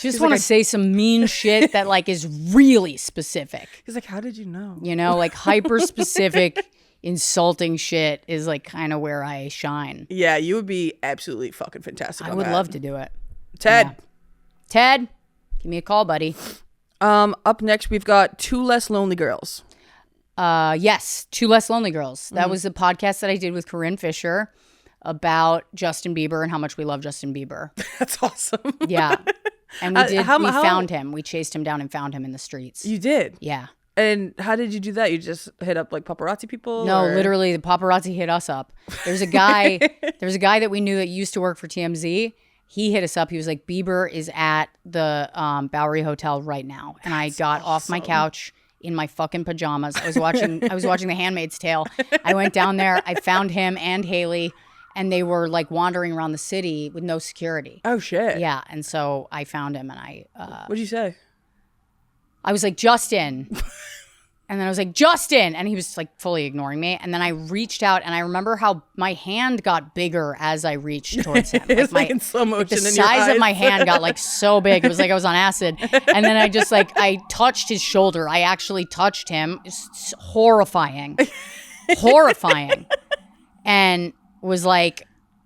just want to say some mean shit that like is really specific. He's like, how did you know? You know, like hyper specific, insulting shit is like kind of where I shine. Yeah, you would be absolutely fucking fantastic. I would love to do it. Ted, give me a call, buddy. Up next we've got Two Less Lonely Girls. Yes, Two Less Lonely Girls. That was a podcast that I did with Corinne Fisher about Justin Bieber and how much we love Justin Bieber. That's awesome. Yeah. And we found him. We chased him down and found him in the streets. You did? Yeah. And how did you do that? You just hit up like paparazzi people? No, literally the paparazzi hit us up. There's a guy that we knew that used to work for TMZ. He hit us up. He was like, Bieber is at the Bowery Hotel right now. And I got off my couch in my fucking pajamas. I was watching The Handmaid's Tale. I went down there. I found him and Haley. And they were like wandering around the city with no security. Oh, shit. Yeah. And so I found him and I... What'd you say? I was like, Justin. And then I was like, Justin. And he was like fully ignoring me. And then I reached out and I remember how my hand got bigger as I reached towards him. It's like in slow motion. The size of my hand got like so big. It was like I was on acid. And then I just like, I touched his shoulder. I actually touched him. It's horrifying. Horrifying. And was like,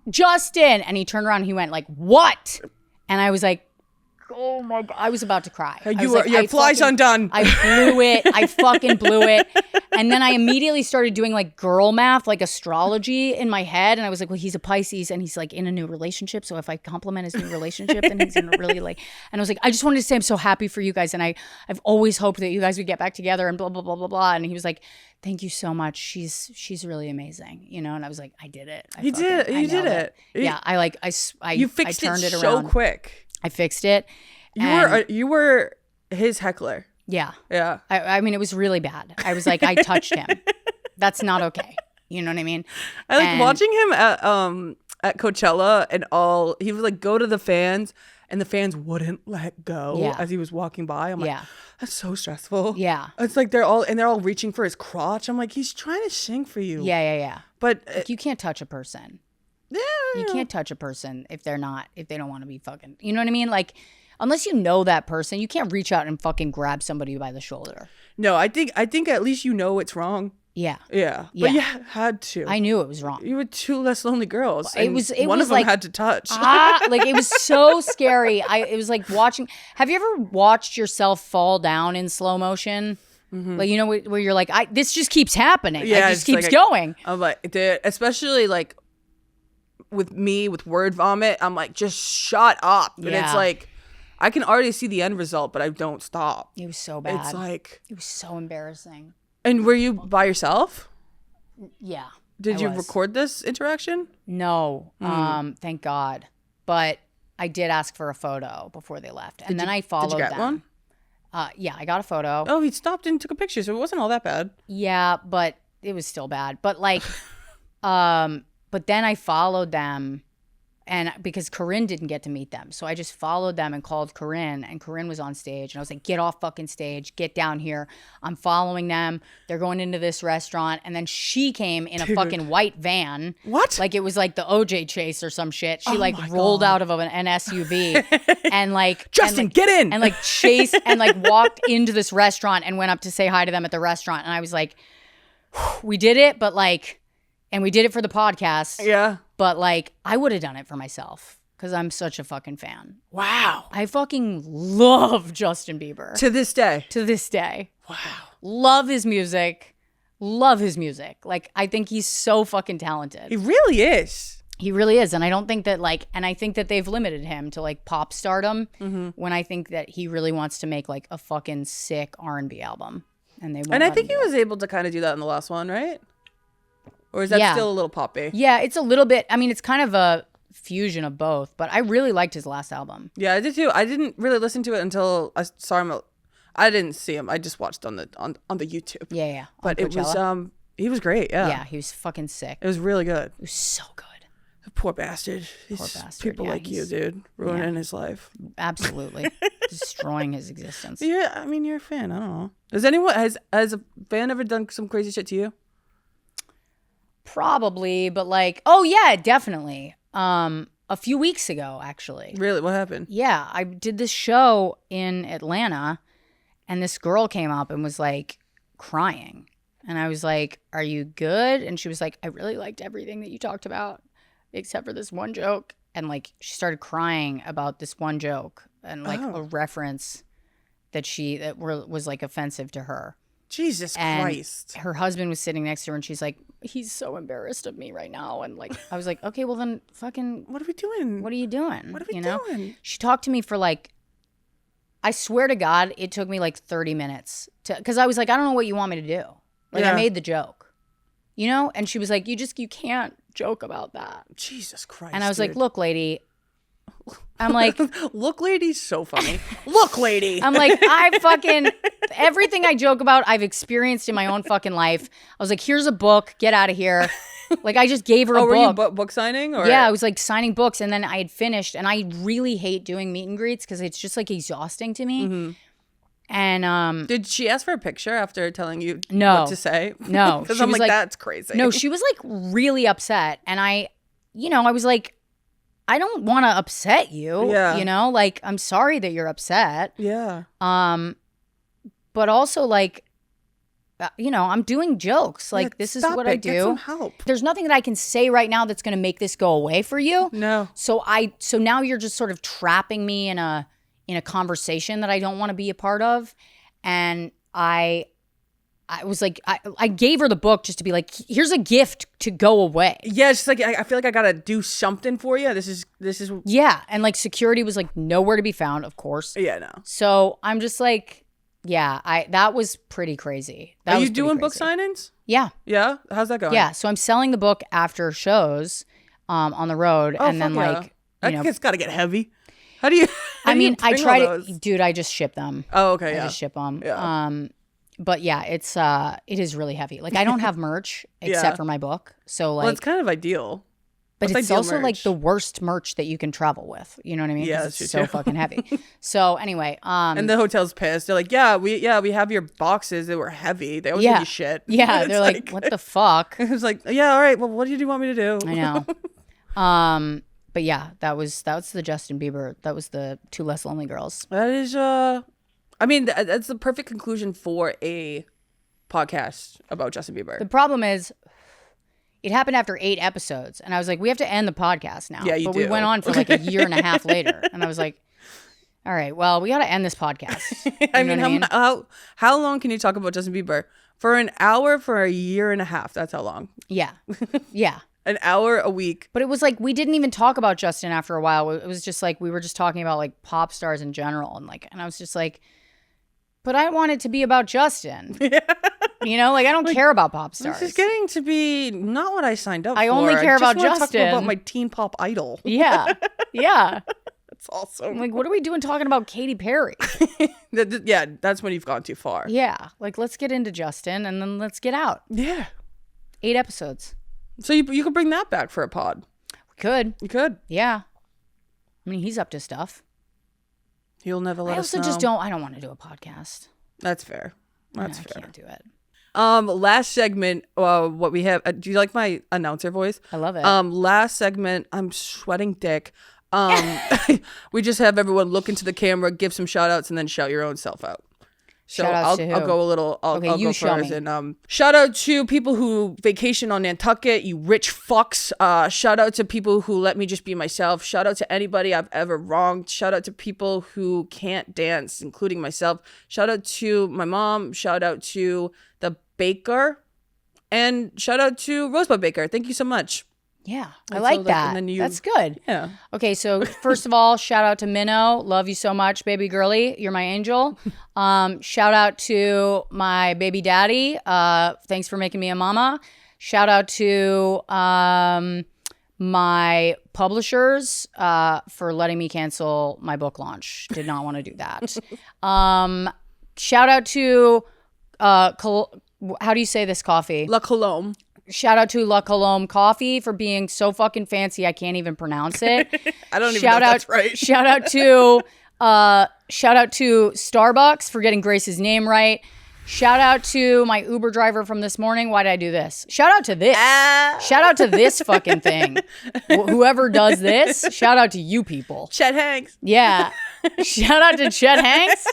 Justin. And he turned around and he went like, what? And I was like, oh my God. I was about to cry. Your fly's undone. I blew it. I fucking blew it. And then I immediately started doing like girl math, like astrology in my head. And I was like, well, he's a Pisces and he's like in a new relationship. So if I compliment his new relationship, then he's gonna really like, and I was like, I just wanted to say I'm so happy for you guys. And I've always hoped that you guys would get back together and blah, blah, blah, blah, blah. And he was like, thank you so much. She's really amazing, you know? And I was like, I did it. You did it. Yeah. You fixed I turned it around so quick. I fixed it. You were his heckler. Yeah. Yeah. I mean, it was really bad. I was like, I touched him. That's not okay. You know what I mean? I like watching him at Coachella and he would like go to the fans and the fans wouldn't let go as he was walking by. I'm like, that's so stressful. Yeah. It's like they're all reaching for his crotch. I'm like, he's trying to sing for you. Yeah. But like, you can't touch a person. Yeah. You can't touch a person if they don't want to be fucking, you know what I mean? Like, unless you know that person, you can't reach out and fucking grab somebody by the shoulder. No, I think at least you know it's wrong. Yeah. Yeah. But you had to. I knew it was wrong. You were two less lonely girls. It was one of them like, had to touch. Like it was so scary. It was like watching. Have you ever watched yourself fall down in slow motion? Mm-hmm. Like, you know, where you're like, this just keeps happening. Yeah, it just keeps going. I'm like, dude, especially like with me with word vomit, I'm like, just shut up. And it's like, I can already see the end result, but I don't stop. It was so bad. It's like, it was so embarrassing. And were you by yourself? Yeah. Did you record this interaction? No. Thank God. But I did ask for a photo before they left. And then I followed them. Did you get one? Yeah, I got a photo. Oh, he stopped and took a picture, so it wasn't all that bad. Yeah, but it was still bad. But like, but then I followed them, and because Corinne didn't get to meet them, so I just followed them and called Corinne, and Corinne was on stage, and I was like, get off fucking stage, get down here. I'm following them. They're going into this restaurant, and then she came in a fucking white van. What? Like it was like the OJ chase or some shit. She rolled out of an SUV and like Justin, get in, and like chased and like walked into this restaurant and went up to say hi to them at the restaurant, and I was like, we did it, but like. And we did it for the podcast. Yeah. But like, I would have done it for myself because I'm such a fucking fan. Wow. I fucking love Justin Bieber. To this day. To this day. Wow. Love his music. Love his music. Like, I think he's so fucking talented. He really is. He really is. And I don't think that like, and I think that they've limited him to like pop stardom when I think that he really wants to make like a fucking sick R&B album. And they won't. And I think he was able to kind of do that in the last one, right? Or is that still a little poppy? Yeah, it's a little bit. I mean, it's kind of a fusion of both, but I really liked his last album. Yeah, I did too. I didn't really listen to it until I saw him. I didn't see him. I just watched on the YouTube. Yeah. But it was he was great. Yeah. Yeah, he was fucking sick. It was really good. It was so good. Poor bastard. People like you, dude, ruining his life. Absolutely, destroying his existence. Yeah, I mean, you're a fan. I don't know. Has a fan ever done some crazy shit to you? Probably, but like, oh yeah, definitely. A few weeks ago, actually. Really? What happened? Yeah, I did this show in Atlanta, and this girl came up and was like crying, and I was like, "Are you good?" And she was like, "I really liked everything that you talked about, except for this one joke." And like, she started crying about this one joke and like a reference that was like offensive to her. Jesus Christ. Her husband was sitting next to her and she's like, he's so embarrassed of me right now. And like, I was like, okay, well then fucking. What are we doing? What are you doing? What are we doing? She talked to me for like, I swear to God, it took me like 30 minutes because I was like, I don't know what you want me to do. Like I made the joke, you know? And she was like, you can't joke about that. Jesus Christ. And I was like, look, lady. I'm like, look, lady's so funny. Look, lady. I'm like, everything I joke about, I've experienced in my own fucking life. I was like, here's a book. Get out of here. Like, I just gave her a book. Were you book signing? Or? Yeah, I was like signing books. And then I had finished. And I really hate doing meet and greets because it's just like exhausting to me. Mm-hmm. And did she ask for a picture after telling you what to say? No. Because I'm like, that's crazy. No, she was like really upset. And I was like, I don't want to upset you. Yeah. You know, like, I'm sorry that you're upset. Yeah. But also like, I'm doing jokes. Like, this is what I do. Get some help. There's nothing that I can say right now that's going to make this go away for you. No. So now you're just sort of trapping me in a conversation that I don't want to be a part of. And I I was like, I gave her the book just to be like, here's a gift to go away. Yeah, it's just like I feel like I gotta do something for you. This is. Yeah, and like security was like nowhere to be found, of course. Yeah, no. So I'm just like, yeah, that was pretty crazy. Are you doing book signings? Yeah. Yeah? How's that going? Yeah, so I'm selling the book after shows on the road. Oh, and then like, I think it's got to get heavy. How do you I try to, dude, I just ship them. Oh, okay, I just ship them. Yeah. But yeah, it is really heavy. Like I don't have merch except for my book. So like. Well, it's kind of ideal. But it's also like the worst merch that you can travel with. You know what I mean? Yeah, it's so fucking heavy. So anyway, and the hotel's pissed. They're like, we have your boxes that were heavy. They always give you shit. Yeah, they're like, what the fuck? It's like, yeah, all right. Well, what do you want me to do? I know. But yeah, that was the Justin Bieber. That was the Two Less Lonely Girls. That is I mean, that's the perfect conclusion for a podcast about Justin Bieber. The problem is, it happened after 8 episodes, and I was like, we have to end the podcast now. Yeah, But we went on for like a year and a half later, and I was like, all right, well, we got to end this podcast. I mean, how long can you talk about Justin Bieber? For an hour, for a year and a half. That's how long. Yeah. Yeah. An hour a week. But it was like, we didn't even talk about Justin after a while. It was just like, we were just talking about like pop stars in general. And I was just like, but I want it to be about Justin. Yeah. You know, like I don't care about pop stars. This is getting to be not what I signed up for. I only care about Justin. Talk about my teen pop idol. Yeah. Yeah. That's awesome. Like, what are we doing talking about Katy Perry? Yeah, that's when you've gone too far. Yeah. Like, let's get into Justin and then let's get out. Yeah. 8 episodes. So you could bring that back for a pod. We could. You could. Yeah. I mean, he's up to stuff. He'll never let us know. I don't want to do a podcast. That's fair. That's fair. I can't do it. Last segment, what we have, do you like my announcer voice? I love it. Last segment, I'm sweating dick. We just have everyone look into the camera, give some shout outs, and then shout your own self out. So I'll go a little. I'll go first. And shout out to people who vacation on Nantucket, you rich fucks. Shout out to people who let me just be myself. Shout out to anybody I've ever wronged. Shout out to people who can't dance, including myself. Shout out to my mom. Shout out to the baker, and shout out to Rosebud Baker. Thank you so much. Yeah, I like that. That's good. Yeah. Okay, so first of all, shout out to Minnow. Love you so much, baby girly. You're my angel. Shout out to my baby daddy. Thanks for making me a mama. Shout out to my publishers for letting me cancel my book launch. Did not want to do that. Shout out to how do you say this coffee? La Colombe. Shout out to La Colombe Coffee for being so fucking fancy I can't even pronounce it. I don't even know if that's right. Shout out to Starbucks for getting Grace's name right. Shout out to my Uber driver from this morning. Why did I do this? Shout out to this. Shout out to this fucking thing. Whoever does this, shout out to you people. Chet Hanks. Yeah. Shout out to Chet Hanks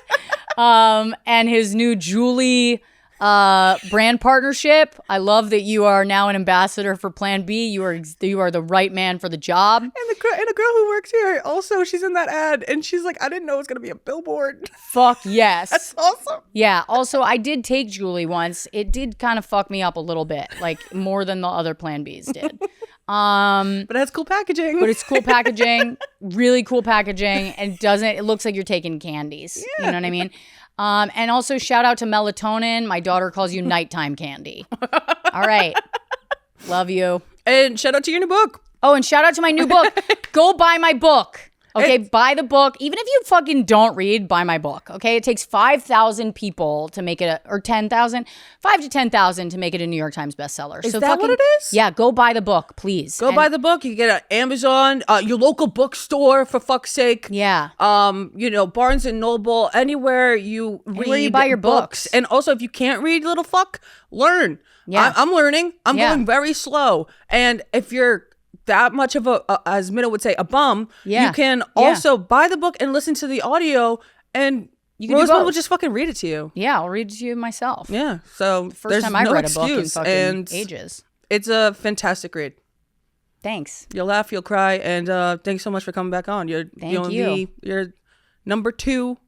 and his new Julie brand partnership. I love that you are now an ambassador for Plan B. You are the right man for the job. And a girl who works here also, she's in that ad, and she's like, I didn't know it was gonna be a billboard. Fuck yes. That's awesome. Yeah. Also, I did take Julie once. It did kind of fuck me up a little bit, like more than the other Plan Bs did. But it has cool packaging. But it's cool packaging, really cool packaging, and it looks like you're taking candies. Yeah. You know what I mean? And also shout out to melatonin. My daughter calls you nighttime candy. All right. Love you. And shout out to your new book. Oh, and shout out to my new book. Go buy my book. Okay, buy the book. Even if you fucking don't read, buy my book. Okay, it takes 5,000 people to make it, or 10,000, 5 to 10,000 to make it a New York Times bestseller. Is that what it is? Yeah, go buy the book, please. Buy the book. You can get it on Amazon, your local bookstore, for fuck's sake. Yeah. Barnes and Noble, anywhere you buy your books. And also, if you can't read, little fuck, learn. Yeah. I'm learning. I'm going very slow. And if you're that much of as Minna would say, a bum, you can also buy the book and listen to the audio, and Rosebud will just fucking read it to you. Yeah, I'll read it to you myself. Yeah, so First time I've read a book in fucking ages. It's a fantastic read. Thanks. You'll laugh, you'll cry, and thanks so much for coming back on. You're number 2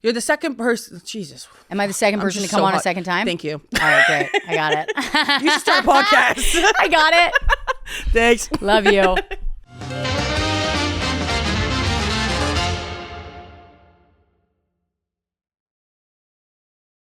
You're the second person. Jesus. Am I the second person to come on a second time? Thank you. All right, great. I got it. You should start a podcast. I got it. Thanks. Love you.